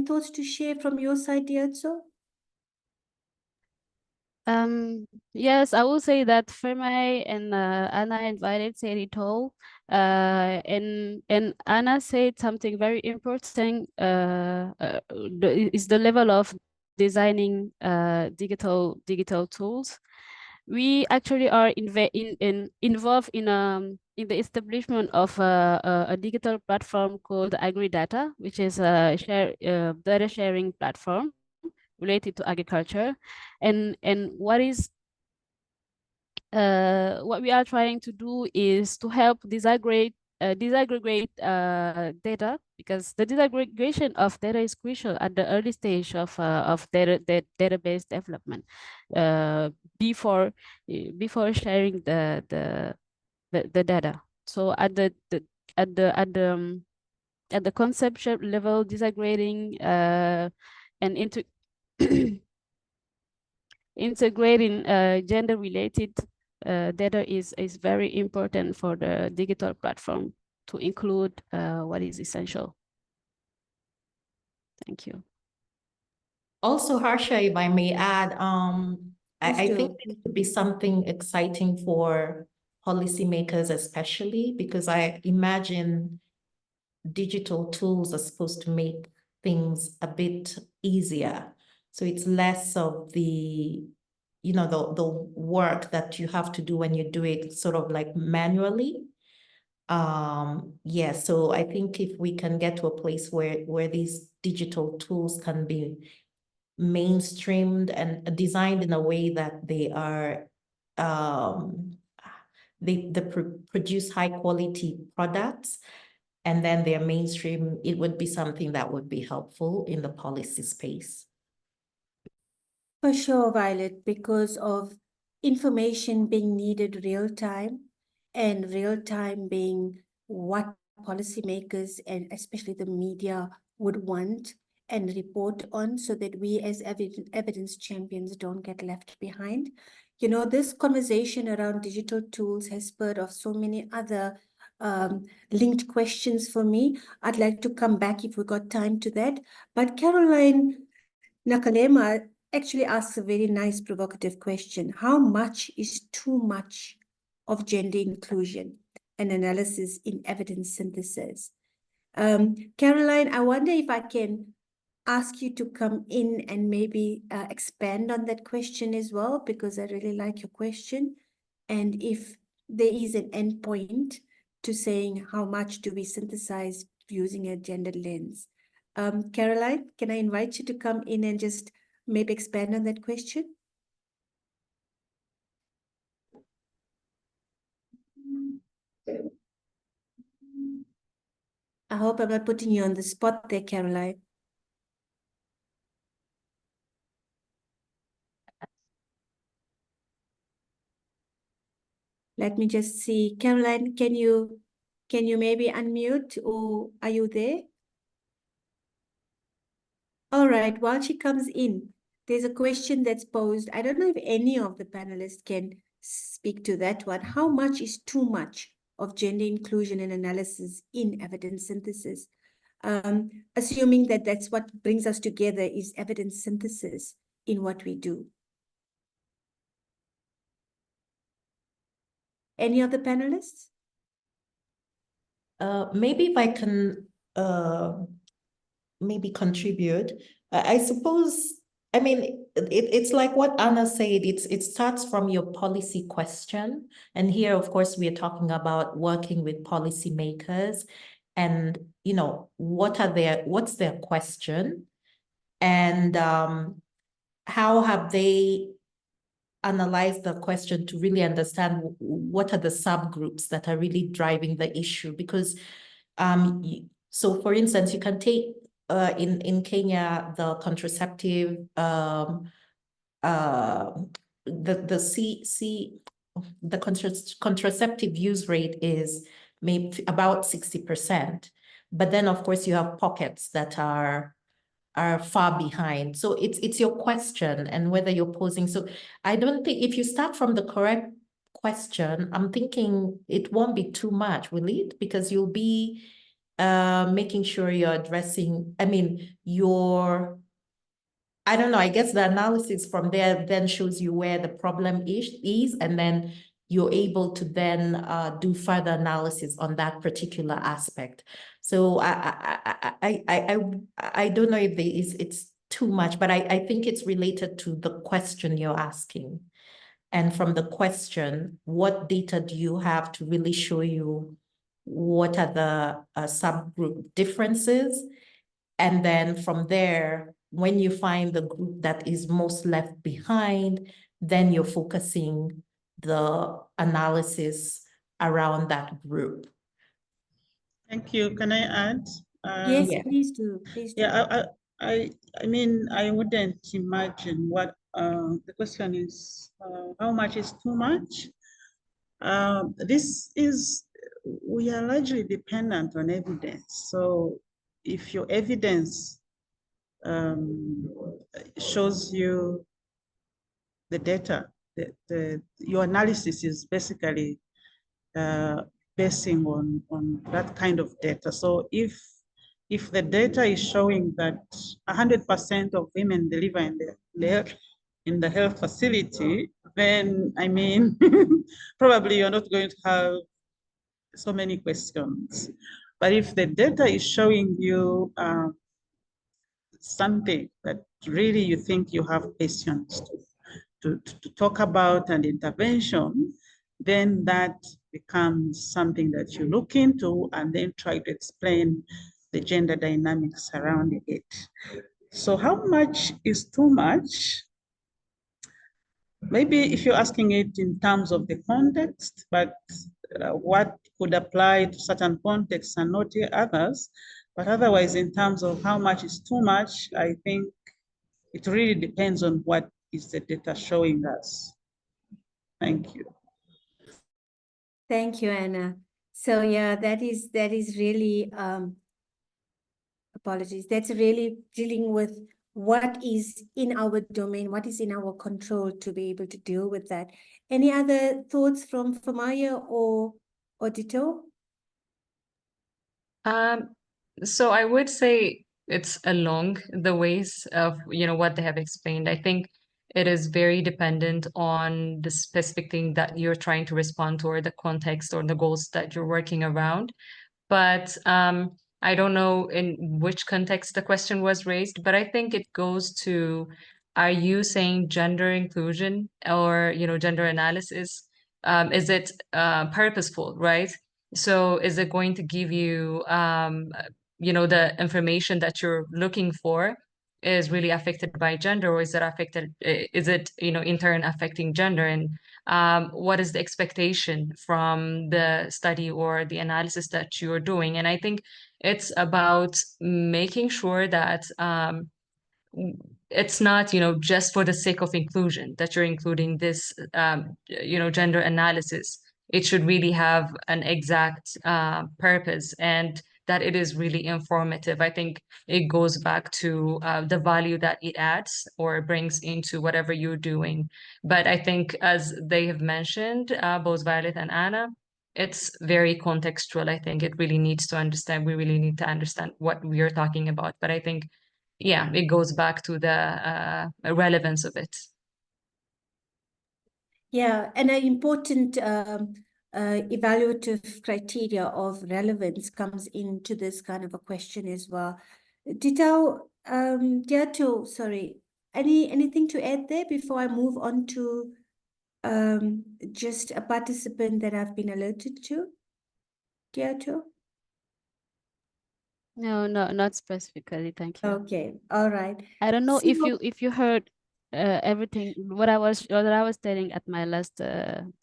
thoughts to share from your side, Diatso? Yes, I will say that Fermai and Anna invited Serito, and Anna said something very important. Is the level of designing digital tools. We actually are involved in the establishment of a digital platform called AgriData, which is a data sharing platform related to agriculture, and what we are trying to do is to help disaggregate data, because the disaggregation of data is crucial at the early stage of database development, before sharing the data. So at the conceptual level, disaggregating and into integrating gender-related data is very important for the digital platform to include what is essential. Thank you. Also, Harsha, if I may add, I think it would be something exciting for policymakers, especially because I imagine digital tools are supposed to make things a bit easier. So it's less of the, the work that you have to do when you do it sort of like manually. Yeah, so I think if we can get to a place where these digital tools can be mainstreamed and designed in a way that they are they produce high quality products, and then they're mainstream, it would be something that would be helpful in the policy space. For sure, Violet, because of information being needed real time, and real time being what policymakers and especially the media would want and report on, so that we as evidence champions don't get left behind. You know, this conversation around digital tools has spurred off so many other linked questions for me. I'd like to come back if we got time to that. But Caroline Nakalema actually asks a very nice provocative question. How much is too much of gender inclusion and analysis in evidence synthesis? Caroline, I wonder if I can ask you to come in and maybe expand on that question as well, because I really like your question. And if there is an endpoint to saying how much do we synthesize using a gender lens. Caroline, can I invite you to come in and just maybe expand on that question? I hope I'm not putting you on the spot there, Caroline. Let me just see. Caroline, can you maybe unmute, or are you there? All right, while she comes in, there's a question that's posed. I don't know if any of the panelists can speak to that one. How much is too much of gender inclusion and analysis in evidence synthesis? Assuming that that's what brings us together is evidence synthesis in what we do. Any other panelists? Maybe if I can maybe contribute. I suppose, I mean, it's like what Anna said, it starts from your policy question. And here, of course, we are talking about working with policymakers and, what's their question? And how have they analyzed the question to really understand what are the subgroups that are really driving the issue? Because so for instance, you can take in Kenya, the contraceptive, contraceptive use rate is maybe about 60%. But then, of course, you have pockets that are are far behind. So it's your question and whether you're posing. So I don't think if you start from the correct question, I'm thinking it won't be too much, will it? Because you'll be making sure you're addressing, I mean, I don't know, I guess the analysis from there then shows you where the problem is, and then you're able to then do further analysis on that particular aspect. So I don't know if it's too much, but I think it's related to the question you're asking. And from the question, what data do you have to really show you what are the subgroup differences? And then from there, when you find the group that is most left behind, then you're focusing the analysis around that group. Thank you. Can I add? Yes, Yeah. please do. Please do. Yeah, I mean, I wouldn't imagine what the question is, how much is too much? We are largely dependent on evidence. So if your evidence shows you the data, your analysis is basically basing on that kind of data. So if the data is showing that 100% of women deliver in the health facility, then I mean, probably you're not going to have so many questions. But if the data is showing you something that really you think you have questions to talk about an intervention, then that becomes something that you look into and then try to explain the gender dynamics surrounding it. So how much is too much? Maybe if you're asking it in terms of the context, but what could apply to certain contexts and not others. But otherwise, in terms of how much is too much, I think it really depends on what is the data showing us. Thank you. Thank you, Anna. So yeah, that is really apologies. That's really dealing with what is in our domain, what is in our control to be able to deal with that. Any other thoughts from Famaya or Dito? So I would say it's along the ways of, what they have explained. I think it is very dependent on the specific thing that you're trying to respond to or the context or the goals that you're working around. But I don't know in which context the question was raised, but I think it goes to, are you saying gender inclusion or, gender analysis? Is it purposeful, right? So is it going to give you, the information that you're looking for is really affected by gender, or is it, in turn affecting gender? And what is the expectation from the study or the analysis that you're doing? And I think it's about making sure that it's not, just for the sake of inclusion that you're including this, gender analysis. It should really have an exact purpose, and that it is really informative. I think it goes back to the value that it adds or brings into whatever you're doing. But I think, as they have mentioned, both Violet and Anna, it's very contextual. I think we really need to understand what we are talking about. But I think, yeah, it goes back to the relevance of it. Yeah, and an important evaluative criteria of relevance comes into this kind of a question as well. Dito, sorry, anything to add there before I move on to just a participant that I've been alerted to? Diato? No, not specifically. Thank you. Okay, all right. I don't know So- if you heard everything what I was telling at my last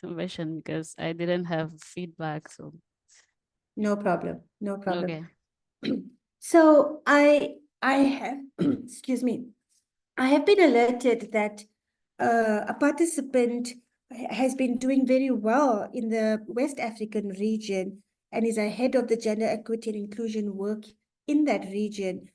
convention, because I didn't have feedback. So No problem. No problem. okay. So I have, excuse me, I have been alerted that a participant has been doing very well in the West African region and is ahead of the gender equity and inclusion work in that region.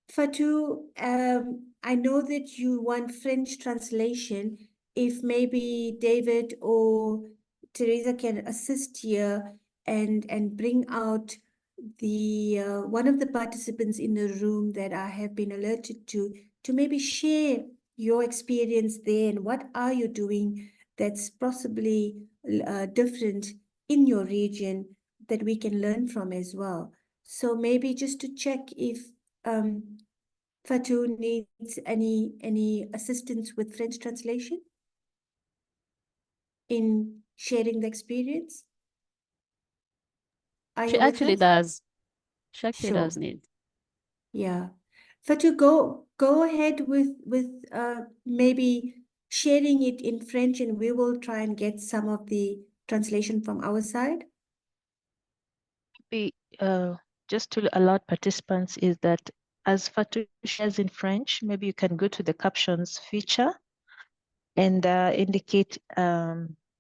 Fatou, I know that you want French translation. If maybe David or Teresa can assist here and bring out the one of the participants in the room that I have been alerted to maybe share your experience there and what are you doing that's possibly different in your region that we can learn from as well. So maybe just to check if Fatou needs any assistance with French translation in sharing the experience. Are She you with actually us? does. She actually Sure. does need. Yeah. Fatou, go ahead with maybe sharing it in French and we will try and get some of the translation from our side. Just to alert participants is that as Fatou shares in French, maybe you can go to the captions feature and indicate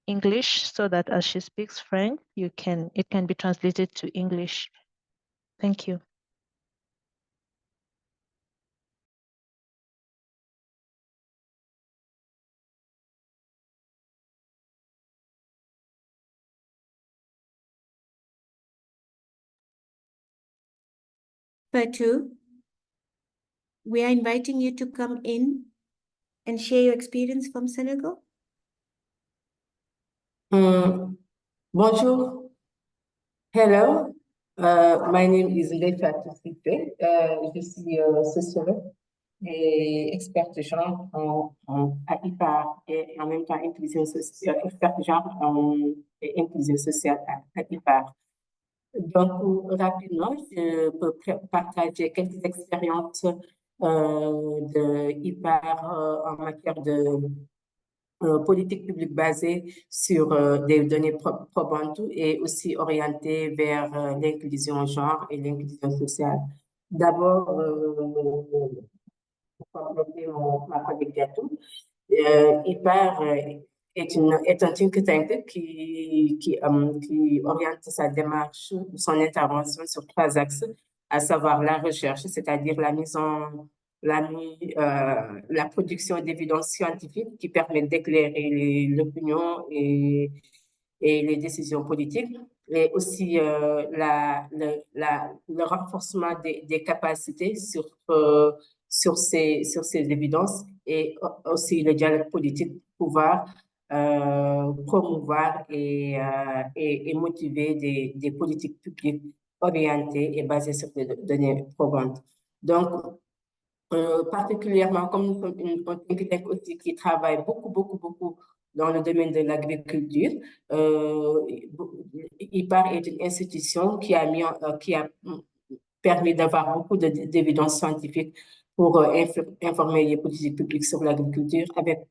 English so that as she speaks French, it can be translated to English. Thank you. Fatou, we are inviting you to come in and share your experience from Senegal. Bonjour. Hello. My name is Fatou Sipe. Je suis sociologue et experte genre à IPAR et en même temps inclusion sociale, experte genre et inclusion sociale à IPAR. Donc, rapidement, je peux partager quelques expériences de IPAR en matière de politique publique basée sur des données probantes et aussi orientée vers l'inclusion genre et l'inclusion sociale. D'abord, pour compléter ma collègue Gatou, IPAR est un think tank qui oriente sa démarche, son intervention sur 3 axes, à savoir la recherche, c'est-à-dire la production d'évidence scientifique qui permet d'éclairer l'opinion et les décisions politiques, et aussi le renforcement des capacités sur ces évidences, et aussi le dialogue politique pour pouvoir promouvoir et motiver des politiques publiques orientées et basées sur des données probantes. Donc, particulièrement comme nous sommes un think tank aussi qui travaille beaucoup dans le domaine de l'agriculture, IPAR est une institution qui a permis d'avoir beaucoup d'évidences scientifiques pour informer les politiques publiques sur l'agriculture. Avec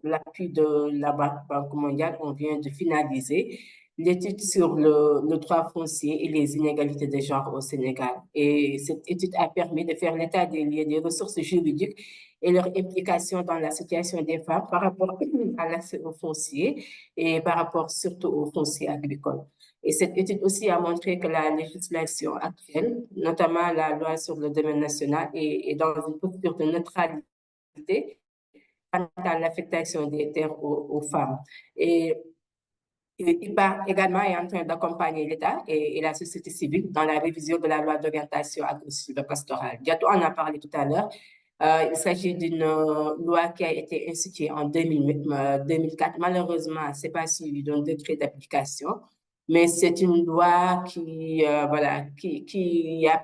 l'appui de la Banque mondiale, on vient de finaliser l'étude sur le droit foncier et les inégalités de genre au Sénégal. Et cette étude a permis de faire l'état des lieux des ressources juridiques et leur implication dans la situation des femmes par rapport à l'accès au foncier et par rapport surtout au foncier agricole. Et cette étude aussi a montré que la législation actuelle, notamment la loi sur le domaine national, est dans une posture de neutralité quant à l'affectation des terres aux femmes. Et IPAR également est en train d'accompagner l'État et la société civile dans la révision de la loi d'orientation agro-pastorale. Gato en a parlé tout à l'heure. Il s'agit d'une loi qui a été instituée en 2004. Malheureusement, ce n'est pas suivi d'un décret d'application, mais c'est une loi qui a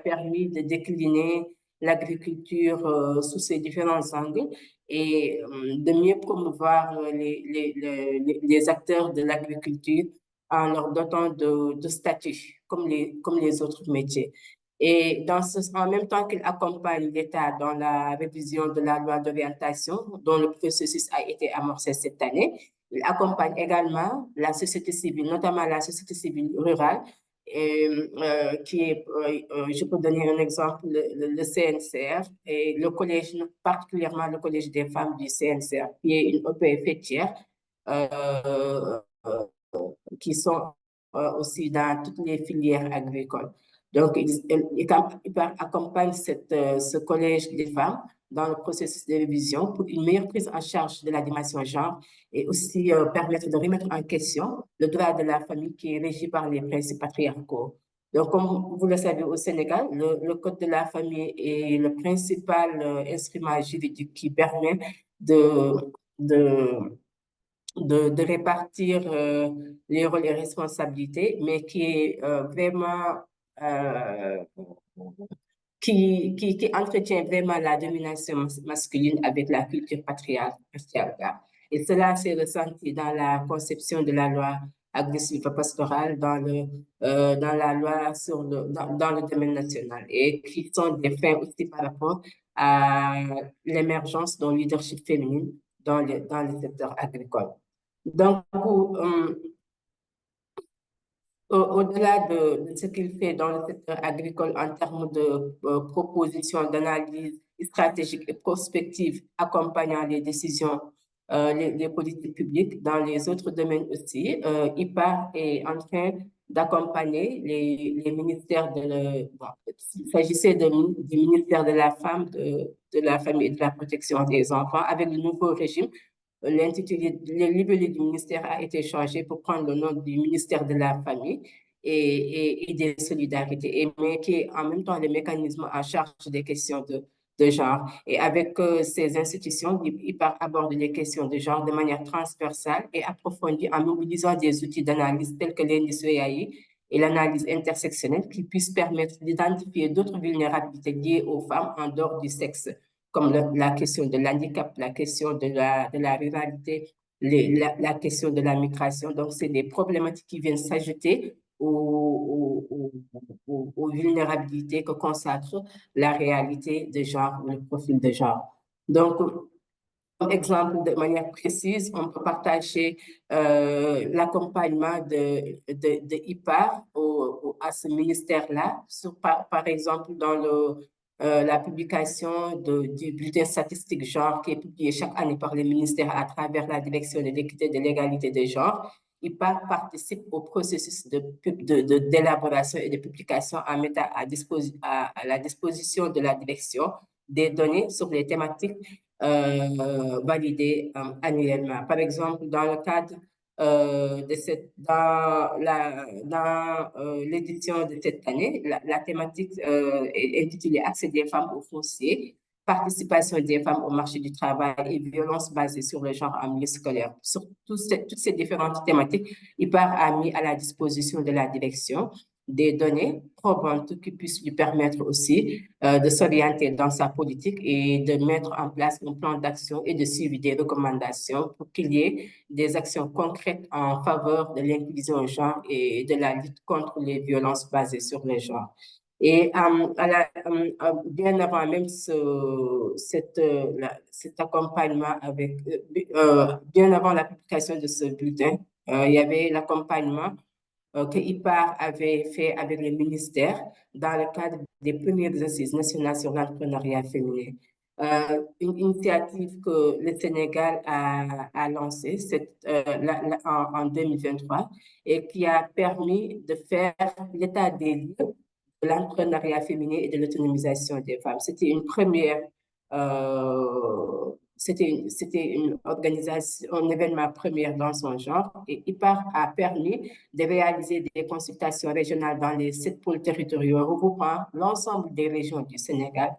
permis de décliner l'agriculture sous ses différents angles et de mieux promouvoir les acteurs de l'agriculture en leur dotant de statut comme les autres métiers. Et en même temps qu'il accompagne l'État dans la révision de la loi d'orientation, dont le processus a été amorcé cette année, il accompagne également la société civile, notamment la société civile rurale, je peux donner un exemple, le CNCR et le collège, particulièrement le collège des femmes du CNCR, qui est une OPE fêtière, qui sont aussi dans toutes les filières agricoles. Donc, il accompagne ce collège des femmes dans le processus de révision pour une meilleure prise en charge de la dimension genre et aussi permettre de remettre en question le droit de la famille qui est régi par les principes patriarcaux. Donc, comme vous le savez, au Sénégal, le Code de la famille est le principal instrument juridique qui permet de répartir les rôles et responsabilités, mais qui est vraiment euh, qui entretient vraiment la domination masculine avec la culture patriarcale. Et cela s'est ressenti dans la conception de la loi agressive pastorale, dans la loi dans le domaine national, et qui sont des faits aussi par rapport à l'émergence d'un leadership féminin dans le secteur agricole. Donc, au-delà de ce qu'il fait dans le secteur agricole en termes de propositions, d'analyse stratégique et prospective accompagnant les décisions, les politiques publiques dans les autres domaines aussi, IPAR est en train d'accompagner les ministères il s'agissait du ministère de la Femme, de la Famille et de la Protection des enfants avec le nouveau régime. L'intitulé, le libellé du ministère a été changé pour prendre le nom du ministère de la Famille et des Solidarités, mais qui est en même temps le mécanisme en charge des questions de genre. Et avec ces institutions, il aborde les questions de genre de manière transversale et approfondie en mobilisant des outils d'analyse tels que l'indice EAI et l'analyse intersectionnelle qui puissent permettre d'identifier d'autres vulnérabilités liées aux femmes en dehors du sexe, comme la question de l'handicap, la question de la ruralité, la question de la migration. Donc, c'est des problématiques qui viennent s'ajouter aux vulnérabilités que consacre la réalité de genre ou le profil de genre. Donc, comme exemple, de manière précise, on peut partager l'accompagnement de IPAR à ce ministère-là, par exemple dans la publication du bulletin statistique genre qui est publié chaque année par le ministère à travers la direction de l'équité et de l'égalité des genres. IPAR participe au processus d'élaboration et de publication en mettant à la disposition de la direction des données sur les thématiques validées annuellement. Par exemple, dans le cadre dans l'édition de cette année, la thématique est intitulée Accès des femmes au foncier, participation des femmes au marché du travail et violence basée sur le genre en milieu scolaire. Sur toutes ces différentes thématiques, IPAR a mis à la disposition de la direction des données probantes qui puissent lui permettre aussi de s'orienter dans sa politique et de mettre en place un plan d'action et de suivi des recommandations pour qu'il y ait des actions concrètes en faveur de l'inclusion genre et de la lutte contre les violences basées sur le genre. Et bien avant même cet accompagnement bien avant la publication de ce bulletin, il y avait l'accompagnement que IPAR avait fait avec le ministère dans le cadre des premières assises nationales sur l'entrepreneuriat féminin. Une initiative que le Sénégal a lancée en 2023 et qui a permis de faire l'état des lieux de l'entrepreneuriat féminin et de l'autonomisation des femmes. C'était une première c'était une organisation, un événement premier dans son genre et IPAR a permis de réaliser des consultations régionales dans les 7 pôles territoriaux regroupant l'ensemble des régions du Sénégal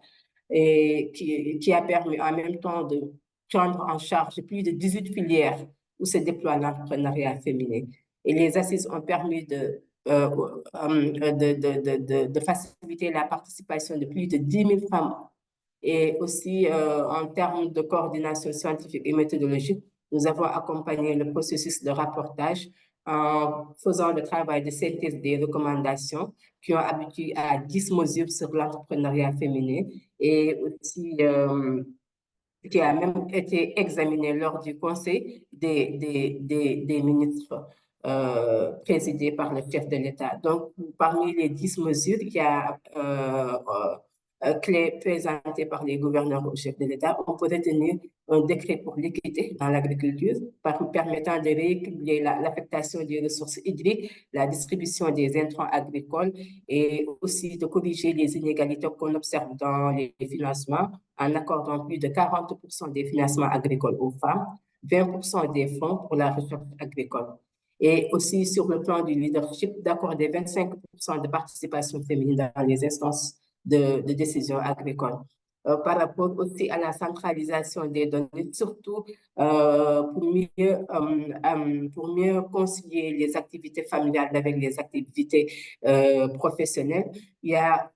et qui a permis en même temps de prendre en charge plus de 18 filières où se déploie l'entrepreneuriat féminin. Et les assises ont permis de faciliter la participation de plus de 10 000 femmes. Et aussi, en termes de coordination scientifique et méthodologique, nous avons accompagné le processus de rapportage en faisant le travail de synthèse des recommandations qui ont abouti à 10 mesures sur l'entrepreneuriat féminin et aussi qui a même été examiné lors du Conseil des ministres présidé par le chef de l'État. Donc, parmi les 10 mesures, il y a clés présentées par les gouverneurs au chef de l'État, on peut retenir un décret pour l'équité dans l'agriculture permettant de rééquilibrer l'affectation des ressources hydriques, la distribution des intrants agricoles et aussi de corriger les inégalités qu'on observe dans les financements en accordant plus de 40% des financements agricoles aux femmes, 20% des fonds pour la recherche agricole. Et aussi sur le plan du leadership, d'accorder 25% de participation féminine dans les instances de décision agricole. Par rapport aussi à la centralisation des données, surtout pour mieux concilier les activités familiales avec les activités professionnelles, il y a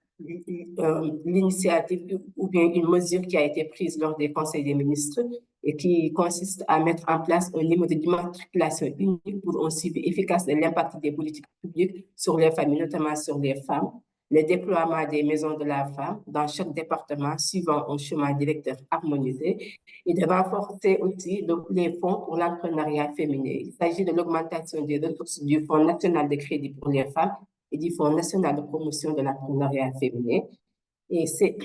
l'initiative ou bien une mesure qui a été prise lors des conseils des ministres et qui consiste à mettre en place un niveau d'immatriculation unique pour un suivi efficace de l'impact des politiques publiques sur les familles, notamment sur les femmes, le déploiement des maisons de la femme dans chaque département suivant un chemin directeur harmonisé et de renforcer aussi les fonds pour l'entrepreneuriat féminin. Il s'agit de l'augmentation des ressources du Fonds national de crédit pour les femmes et du Fonds national de promotion de l'entrepreneuriat féminin. Et c'est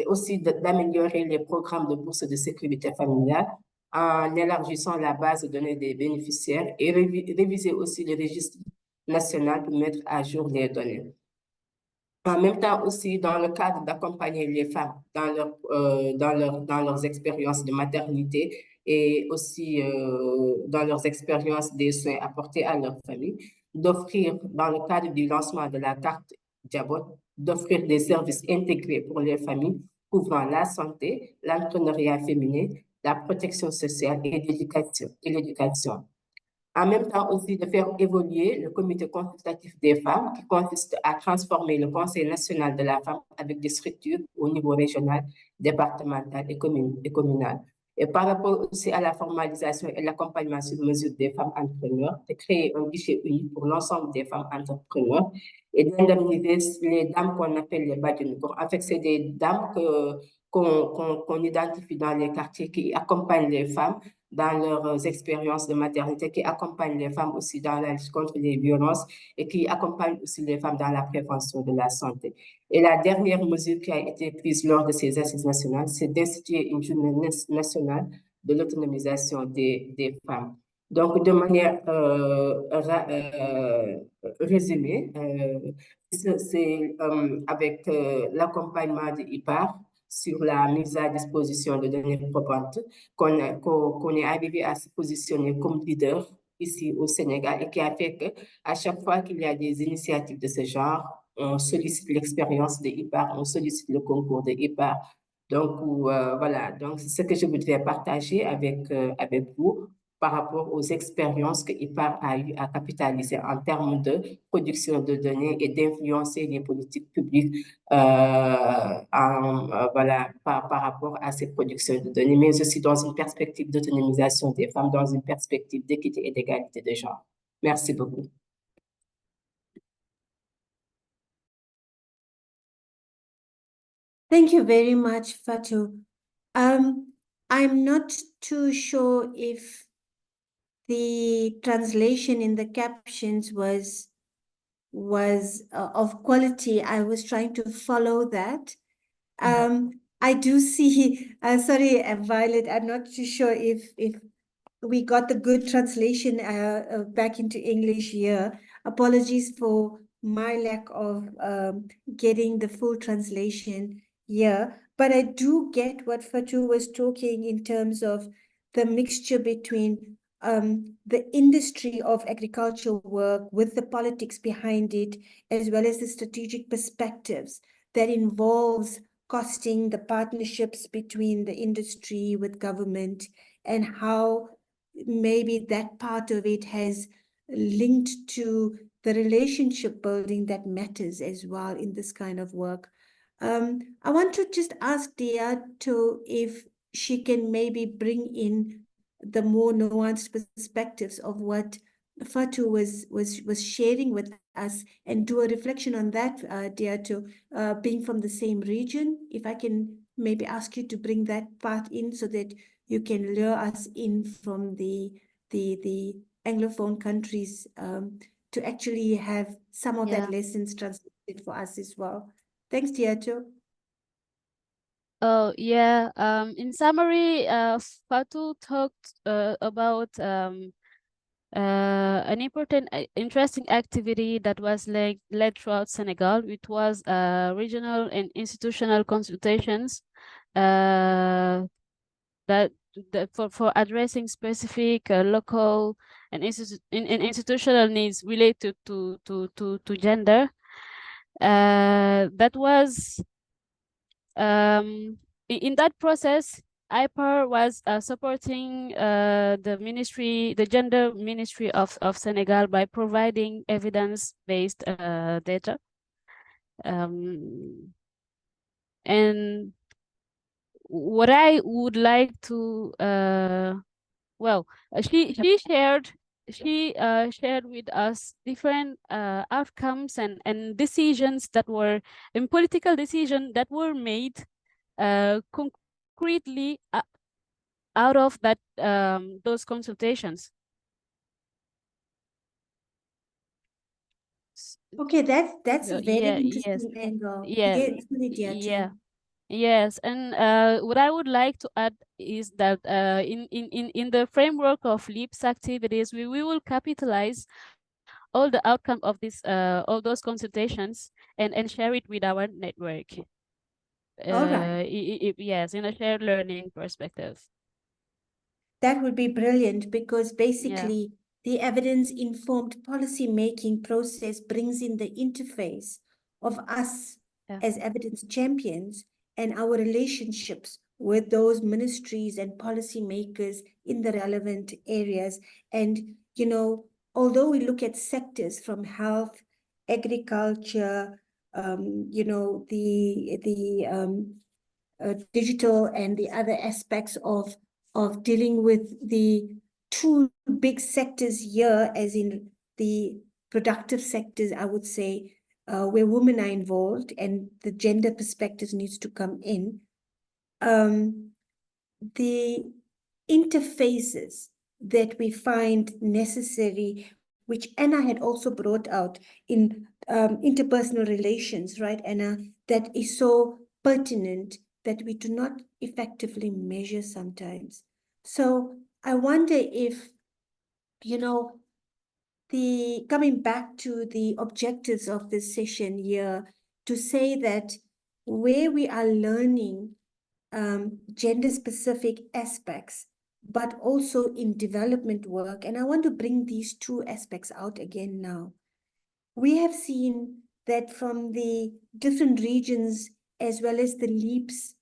aussi d'améliorer les programmes de bourse de sécurité familiale en élargissant la base de données des bénéficiaires et réviser aussi le registre national pour mettre à jour les données. En même temps aussi, dans le cadre d'accompagner les femmes dans leurs expériences de maternité et aussi dans leurs expériences des soins apportés à leur famille, d'offrir, dans le cadre du lancement de la carte Jabot, d'offrir des services intégrés pour les familles couvrant la santé, l'entrepreneuriat féminin, la protection sociale et l'éducation. En même temps aussi de faire évoluer le comité consultatif des femmes qui consiste à transformer le Conseil national de la femme avec des structures au niveau régional, départemental et communal. Et par rapport aussi à la formalisation et l'accompagnement sur mesure des femmes entrepreneurs, de créer un guichet unique pour l'ensemble des femmes entrepreneurs et d'indemniser les dames qu'on appelle les badjans. En fait, c'est des dames qu'on identifie dans les quartiers qui accompagnent les femmes dans leurs expériences de maternité, qui accompagnent les femmes aussi dans la lutte contre les violences et qui accompagnent aussi les femmes dans la prévention de la santé. Et la dernière mesure qui a été prise lors de ces assises nationales, c'est d'instituer une journée nationale de l'autonomisation des femmes. Donc, de manière résumée, c'est avec l'accompagnement de l'IPAR sur la mise à disposition de données probantes qu'on est arrivé à se positionner comme leader ici au Sénégal et qui a fait qu'à chaque fois qu'il y a des initiatives de ce genre, on sollicite l'expérience de IPAR, on sollicite le concours de IPAR. Donc, voilà, donc c'est ce que je voudrais partager avec vous par rapport aux expériences que IPAR a eu à capitaliser en termes de production de données et d'influencer les politiques publiques voilà, par rapport à ces productions de données, mais aussi dans une perspective d'autonomisation des femmes, dans une perspective d'équité et d'égalité de genre. Merci beaucoup. Thank you very much, Fatou. I'm not too sure if the translation in the captions was of quality. I was trying to follow that. I do see, sorry, Violet, I'm not too sure if we got the good translation back into English here. Apologies for my lack of getting the full translation here. But I do get what Fatou was talking in terms of the mixture between the industry of agricultural work with the politics behind it, as well as the strategic perspectives that involves costing, the partnerships between the industry with government, and how maybe that part of it has linked to the relationship building that matters as well in this kind of work. I want to just ask Dia if she can maybe bring in the more nuanced perspectives of what Fatou was sharing with us and do a reflection on that, Dia, being from the same region. If I can maybe ask you to bring that part in so that you can lure us in from the Anglophone countries to actually have some of that lessons translated for us as well. Thanks, Dia. Oh, yeah. In summary, Fatou talked about an important, interesting activity that was led throughout Senegal, which was regional and institutional consultations that for addressing specific local and institutional needs related to gender. That was in that process, IPAR was supporting the gender ministry of Senegal by providing evidence-based data. And what I would like to, she shared with us different outcomes and decisions that were, and political decisions that were made concretely out of that those consultations. Okay, that's a very Yeah, interesting yes, angle. yeah, Yes, yeah. Yes, and what I would like to add is that in the framework of LEEPS activities, we will capitalize all the outcome of this all those consultations and share it with our network. All right. Yes, in a shared learning perspective. That would be brilliant because Yeah. basically the evidence-informed policy-making process brings in the interface of us Yeah. as evidence champions and our relationships with those ministries and policymakers in the relevant areas. And, you know, although we look at sectors from health, agriculture, you know, the digital and the other aspects of dealing with the two big sectors here, as in the productive sectors, I would say, where women are involved and the gender perspectives needs to come in. The interfaces that we find necessary, which Anna had also brought out in interpersonal relations, right, Anna, that is so pertinent that we do not effectively measure sometimes. So I wonder if, you know, coming back to the objectives of this session here, to say that where we are learning gender-specific aspects, but also in development work. And I want to bring these two aspects out again now. We have seen that from the different regions, as well as the LEEPS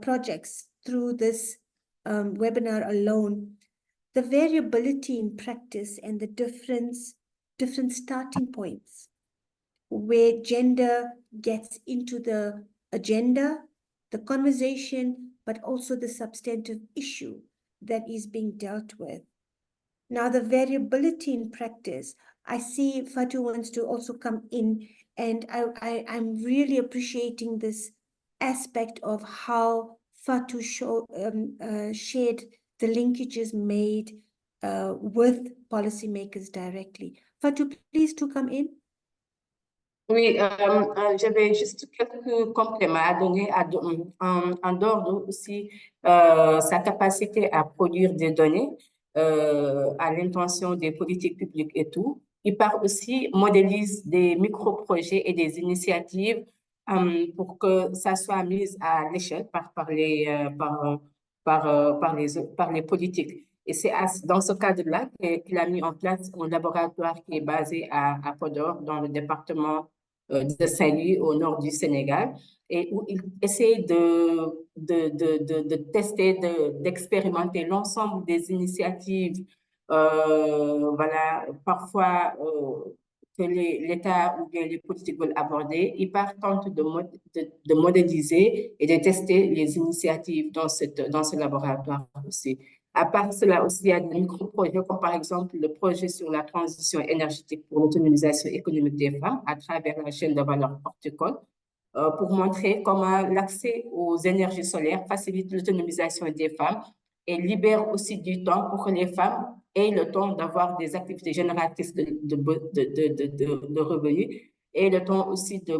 projects through this webinar alone, the variability in practice and the different starting points where gender gets into the agenda, the conversation, but also the substantive issue that is being dealt with. Now, the variability in practice, I see Fatou wants to also come in, and I'm really appreciating this aspect of how Fatou shared the linkages made with policymakers directly. Fatou, please to come in. Oui, j'avais juste quelques compléments à donner en dehors de aussi sa capacité à produire des données à l'intention des politiques publiques et tout. Il part aussi, modélise des micro-projets et des initiatives pour que ça soit mis à l'échelle par les politiques. Et c'est dans ce cadre-là qu'il a mis en place un laboratoire qui est basé à Podor, dans le département de Saint-Louis, au nord du Sénégal, et où il essaie de tester, d'expérimenter l'ensemble des initiatives, voilà, parfois que l'État ou bien les politiques veulent aborder. Ils tentent de modéliser et de tester les initiatives dans ce laboratoire aussi. À part cela aussi, il y a des micro-projets comme par exemple le projet sur la transition énergétique pour l'autonomisation économique des femmes à travers la chaîne de valeur horticole pour montrer comment l'accès aux énergies solaires facilite l'autonomisation des femmes et libère aussi du temps pour que les femmes aient le temps d'avoir des activités génératrices de revenus et le temps aussi de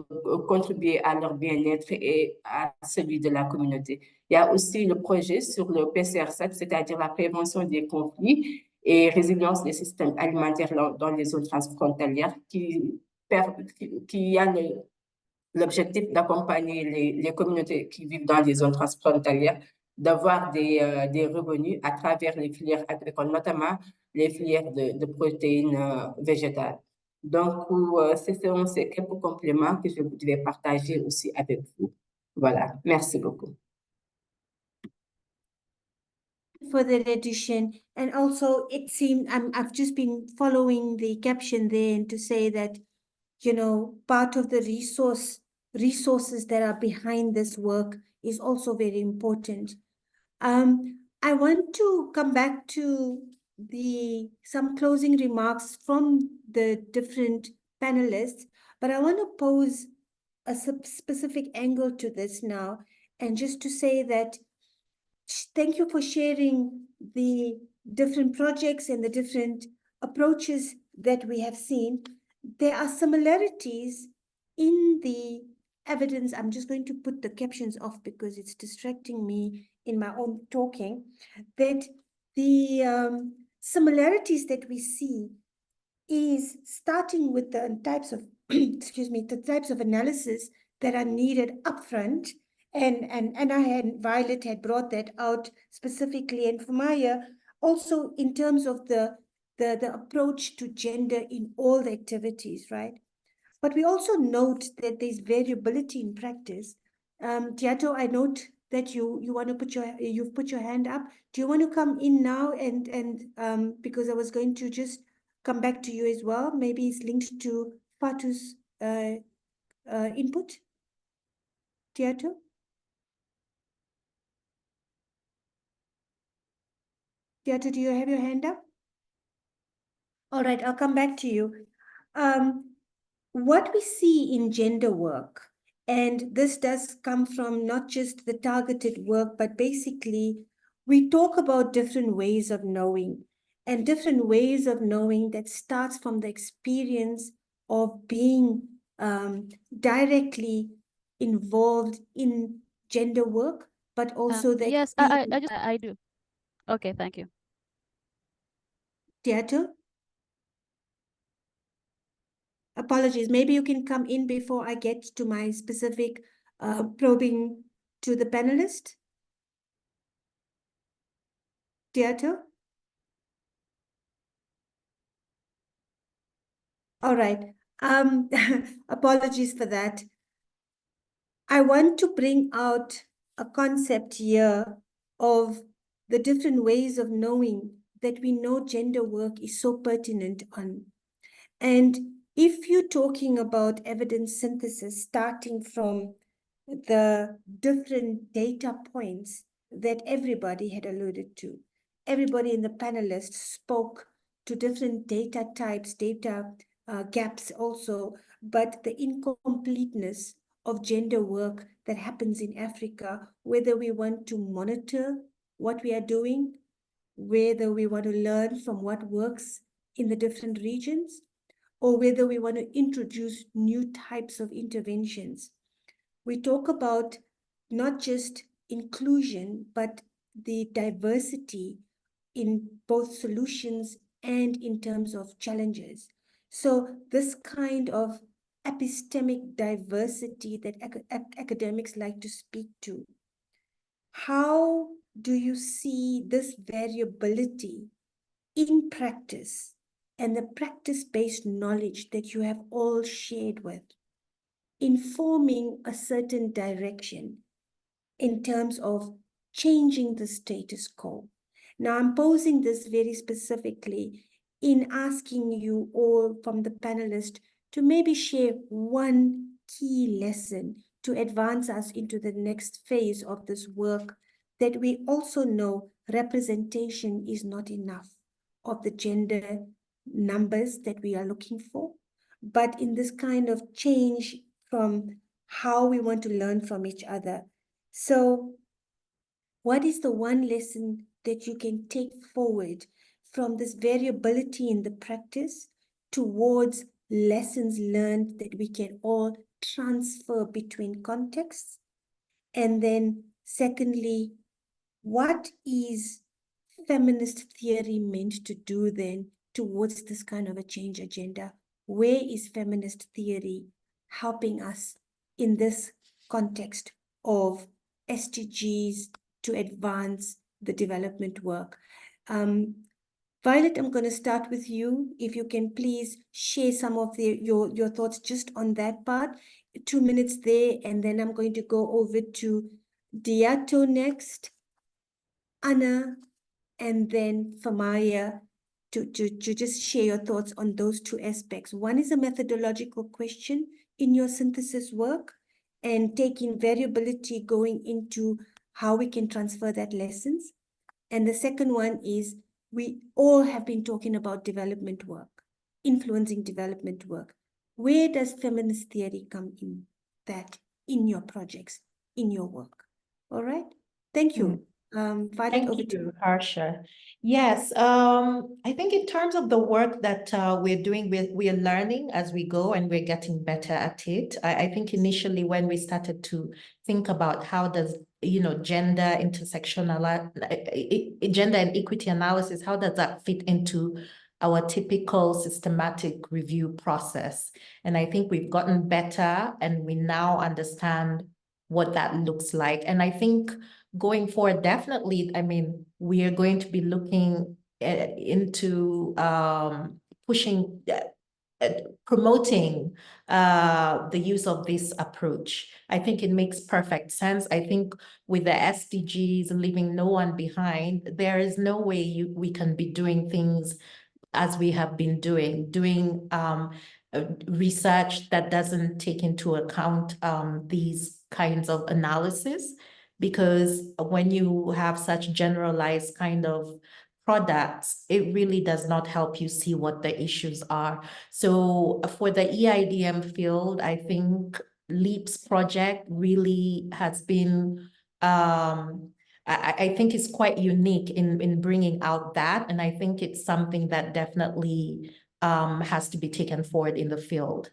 contribuer à leur bien-être et à celui de la communauté. Il y a aussi le projet sur le PCR7, c'est-à-dire la prévention des conflits et résilience des systèmes alimentaires dans les zones transfrontalières qui a l'objectif d'accompagner les communautés qui vivent dans les zones transfrontalières, d'avoir des revenus à travers les filières agricoles, notamment les filières de protéines végétales. Donc, ce sont ces quelques compléments que je voudrais partager aussi avec vous. Voilà, merci beaucoup. For the addition, and also it seemed I've just been following the caption there and to say that, you know, part of the resources that are behind this work is also very important. I want to come back to some closing remarks from the different panelists, but I want to pose a specific angle to this now, and just to say that thank you for sharing the different projects and the different approaches that we have seen. There are similarities in the evidence. I'm just going to put the captions off because it's distracting me in my own talking. That the similarities that we see is starting with the types of excuse me, the types of analysis that are needed upfront. And Violet had brought that out specifically, and Fumaya also in terms of the approach to gender in all the activities, right? But we also note that there's variability in practice. Tiato, I note that you've put your hand up. Do you want to come in now and because I was going to just come back to you as well. Maybe it's linked to Fatu's input. Tiato? Tiato, do you have your hand up? All right, I'll come back to you. What we see in gender work, and this does come from not just the targeted work, but basically we talk about different ways of knowing, and different ways of knowing that starts from the experience of being directly involved in gender work, but also the yes, I do. Okay, thank you. Theater? Apologies, maybe you can come in before I get to my specific probing to the panelist. Theater? All right. Apologies for that. I want to bring out a concept here of the different ways of knowing that we know gender work is so pertinent on. And if you're talking about evidence synthesis starting from the different data points that everybody had alluded to, everybody in the panelists spoke to different data types, data gaps also, but the incompleteness of gender work that happens in Africa, whether we want to monitor what we are doing, whether we want to learn from what works in the different regions, or whether we want to introduce new types of interventions. We talk about not just inclusion, but the diversity in both solutions and in terms of challenges. So this kind of epistemic diversity that academics like to speak to, how do you see this variability in practice and the practice-based knowledge that you have all shared with, informing a certain direction in terms of changing the status quo? Now, I'm posing this very specifically in asking you all from the panelists to maybe share one key lesson to advance us into the next phase of this work, that we also know representation is not enough of the gender numbers that we are looking for, but in this kind of change from how we want to learn from each other. So what is the one lesson that you can take forward from this variability in the practice towards lessons learned that we can all transfer between contexts? And then secondly, what is feminist theory meant to do then towards this kind of a change agenda? Where is feminist theory helping us in this context of SDGs to advance the development work? Violet, I'm going to start with you. If you can please share some of your thoughts just on that part. 2 minutes there, and then I'm going to go over to Diato next, Anna, and then Famaya to just share your thoughts on those two aspects. One is a methodological question in your synthesis work and taking variability going into how we can transfer that lessons. And the second one is we all have been talking about development work, influencing development work. Where does feminist theory come in that in your projects, in your work? All right. Thank you. Violet, Thank over to you, Harsha. Yes, I think in terms of the work that we're doing, we are learning as we go and we're getting better at it. I think initially when we started to think about how does, gender gender and equity analysis, how does that fit into our typical systematic review process? And I think we've gotten better and we now understand what that looks like. And I think going forward, definitely, I mean, we are going to be looking into pushing, promoting the use of this approach. I think it makes perfect sense. I think with the SDGs, leaving no one behind, there is no way we can be doing things as we have been doing research that doesn't take into account these kinds of analysis, because when you have such generalized kind of products, it really does not help you see what the issues are. So for the EIDM field, I think LEEPS project really has been I think it's quite unique in bringing out that, and I think it's something that definitely has to be taken forward in the field.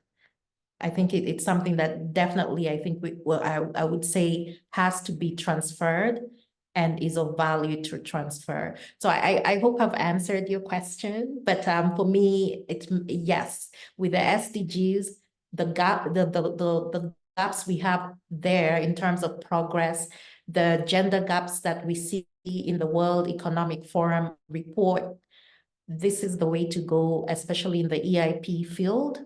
I think it's something that definitely, I think I would say has to be transferred and is of value to transfer. So I hope I've answered your question, but for me, it's yes, with the SDGs, the gaps we have there in terms of progress, the gender gaps that we see in the World Economic Forum report, this is the way to go, especially in the EIP field,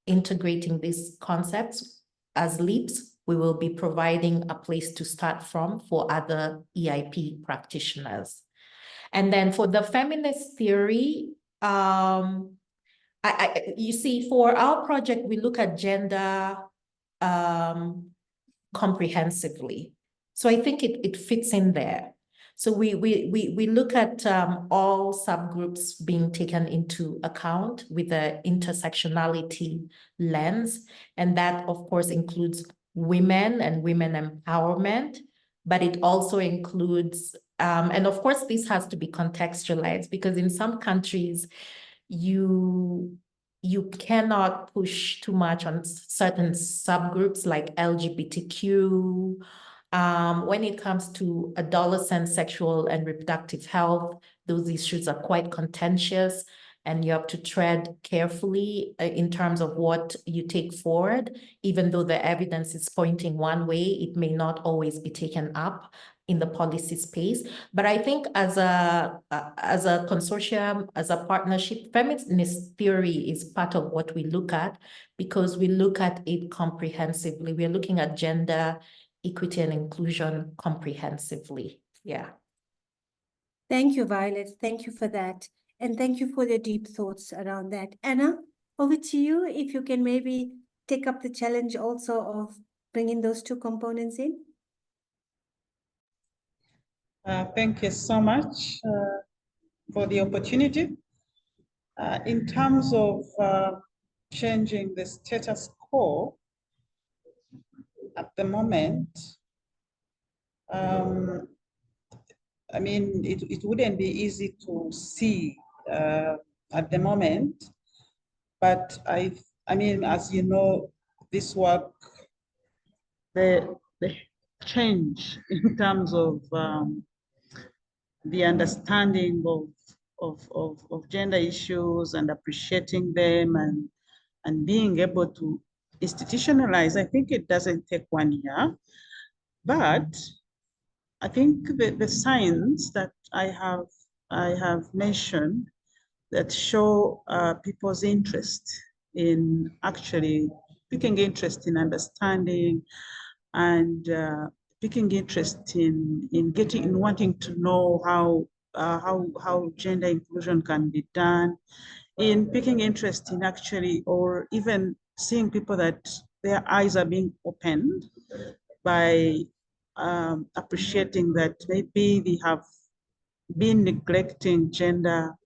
integrating these concepts. As LEEPS, we will be providing a place to start from for other EIP practitioners. And then for the feminist theory, you see, for our project, we look at gender comprehensively. So I think it fits in there. So we look at all subgroups being taken into account with the intersectionality lens. And that, of course, includes women and women empowerment, but it also includes, and of course, this has to be contextualized, because in some countries, you cannot push too much on certain subgroups like LGBTQ. When it comes to adolescent sexual and reproductive health, those issues are quite contentious, and you have to tread carefully in terms of what you take forward. Even though the evidence is pointing one way, it may not always be taken up in the policy space. But I think as a consortium, as a partnership, feminist theory is part of what we look at, because we look at it comprehensively. We're looking at gender, equity, and inclusion comprehensively. Yeah. Thank you, Violet. Thank you for that. And thank you for your deep thoughts around that. Anna, over to you, if you can maybe take up the challenge also of bringing those two components in. Thank you so much for the opportunity. In terms of changing the status quo at the moment, I mean, it wouldn't be easy to see at the moment, But I mean, as you know, this work, the change in terms of the understanding of gender issues and appreciating them and being able to institutionalize, I think it doesn't take 1 year, but I think the signs that I have mentioned that show people's interest in actually picking interest in understanding and picking interest in wanting to know how gender inclusion can be done, in picking interest in actually, or even seeing people that their eyes are being opened by appreciating that maybe they have been neglecting gender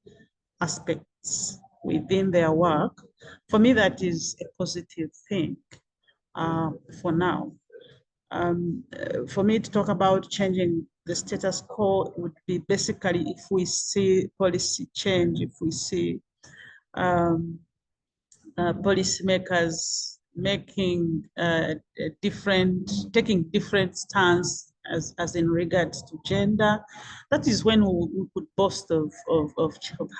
aspects within their work. For me, that is a positive thing for now. For me to talk about changing the status quo would be basically if we see policy change, if we see policymakers making taking different stance as in regards to gender, that is when we could boast of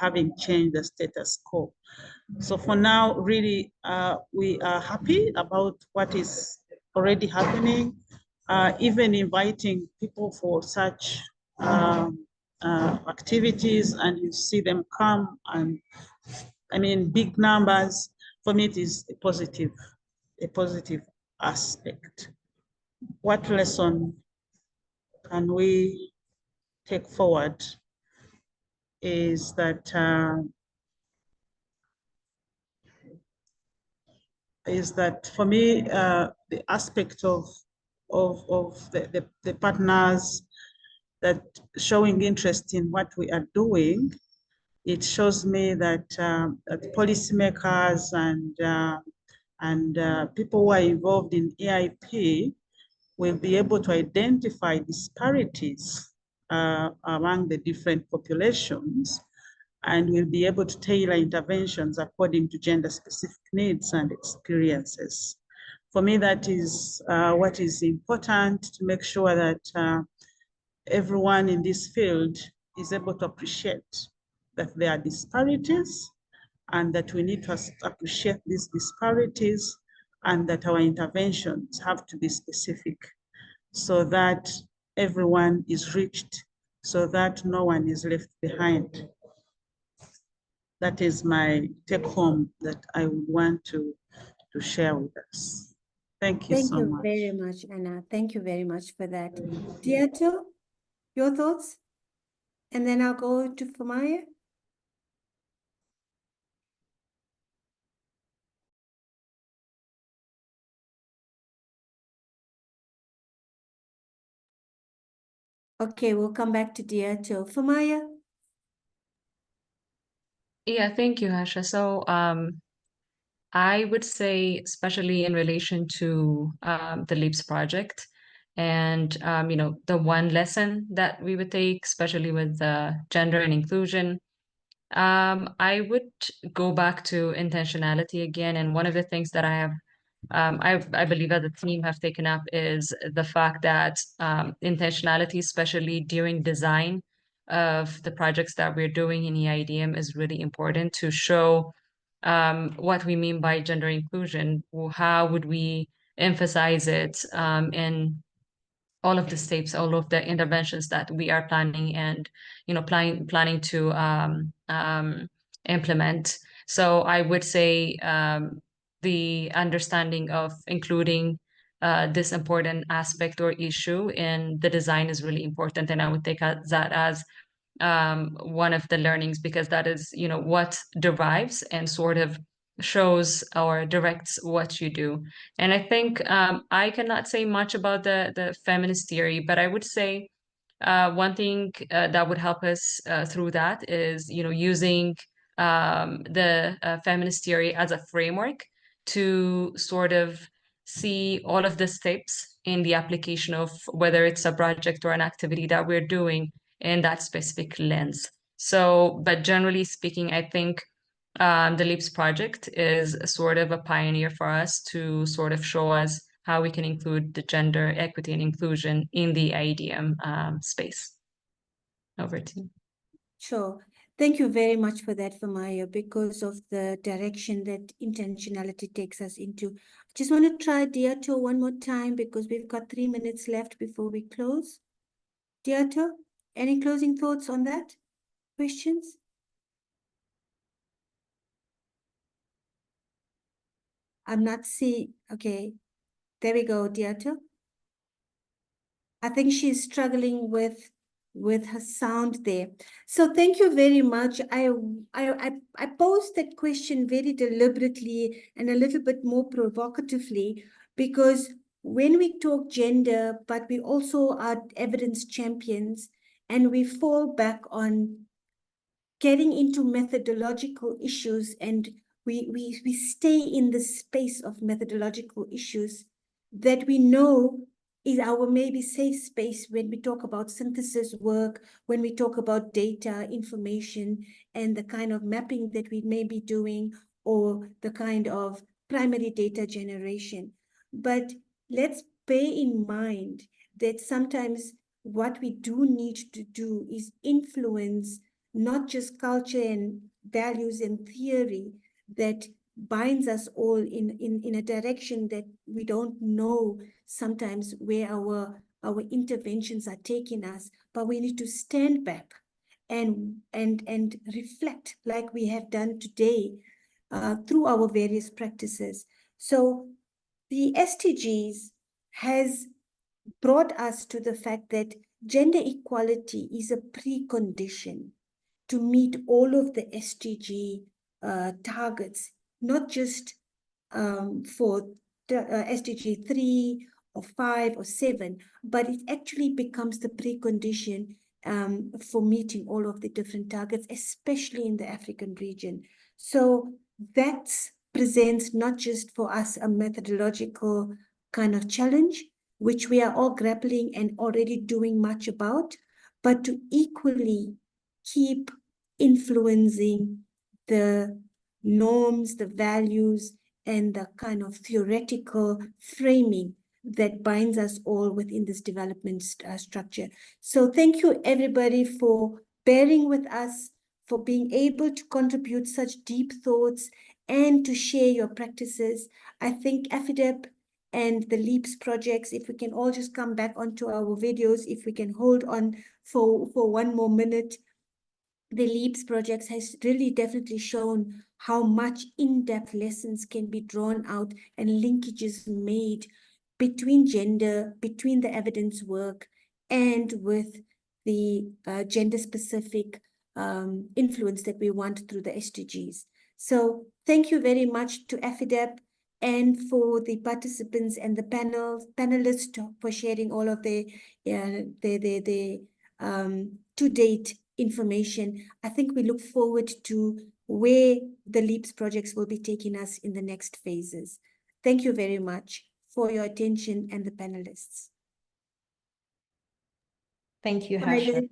having changed the status quo. So for now, really, we are happy about what is already happening, even inviting people for such activities, and you see them come, and I mean, big numbers. For me, it is a positive aspect. What lesson can we take forward is that for me, the aspect of the partners that showing interest in what we are doing, it shows me that, that policymakers and people who are involved in EIP will be able to identify disparities among the different populations, and will be able to tailor interventions according to gender-specific needs and experiences. For me, that is what is important, to make sure that everyone in this field is able to appreciate that there are disparities, and that we need to appreciate these disparities, and that our interventions have to be specific so that everyone is reached, so that no one is left behind. That is my take home that I would want to share with us. Thank you so much. Thank you very much, Anna. Thank you very much for that. Diato, your thoughts? And then I'll go to Famaya. Okay, we'll come back to Diato. Famaya? Yeah, thank you, Hasha. So I would say, especially in relation to the LEEPS project, and you know, the one lesson that we would take, especially with gender and inclusion, I would go back to intentionality again. And one of the things that I believe that the team have taken up is the fact that intentionality, especially during design of the projects that we're doing in EIDM, is really important to show what we mean by gender inclusion. How would we emphasize it in all of the steps, all of the interventions that we are planning and, you know, planning to implement. So I would say the understanding of including this important aspect or issue in the design is really important, and I would take that as one of the learnings, because that is, you know, what derives and sort of shows or directs what you do. And I think I cannot say much about the feminist theory, but I would say one thing that would help us through that is, you know, using the feminist theory as a framework to sort of see all of the steps in the application of whether it's a project or an activity that we're doing in that specific lens. So, but generally speaking, I think the LEEPS project is sort of a pioneer for us to sort of show us how we can include the gender equity and inclusion in the IEDM space. Over to you. Sure. Thank you very much for that, Famaya, because of the direction that intentionality takes us into. I just want to try Diato one more time because we've got 3 minutes left before we close. Diato, any closing thoughts on that? Questions? I'm not seeing. Okay, there we go, Diato. I think she's struggling with her sound there. So thank you very much. I posed that question very deliberately and a little bit more provocatively because when we talk gender, but we also are evidence champions and we fall back on getting into methodological issues and we stay in the space of methodological issues that we know is our maybe safe space when we talk about synthesis work, when we talk about data, information, and the kind of mapping that we may be doing, or the kind of primary data generation. But let's bear in mind that sometimes what we do need to do is influence not just culture and values and theory that binds us all in a direction that we don't know sometimes where our interventions are taking us, but we need to stand back and reflect like we have done today through our various practices. So the SDGs has brought us to the fact that gender equality is a precondition to meet all of the SDG targets, not just for SDG 3 or 5 or 7, but it actually becomes the precondition for meeting all of the different targets, especially in the African region. So that presents not just for us a methodological kind of challenge, which we are all grappling and already doing much about, but to equally keep influencing the norms, the values, and the kind of theoretical framing that binds us all within this development structure. So thank you, everybody, for bearing with us, for being able to contribute such deep thoughts and to share your practices. I think AFIDEP and the LEEPS projects, if we can all just come back onto our videos, if we can hold on for 1 more minute, the LEEPS projects has really definitely shown how much in-depth lessons can be drawn out and linkages made between gender, between the evidence work, and with the gender-specific influence that we want through the SDGs. So thank you very much to AFIDEP and for the participants and the panelists for sharing all of the to-date information. I think we look forward to where the LEEPS projects will be taking us in the next phases. Thank you very much for your attention and the panelists. Thank you, Harsha.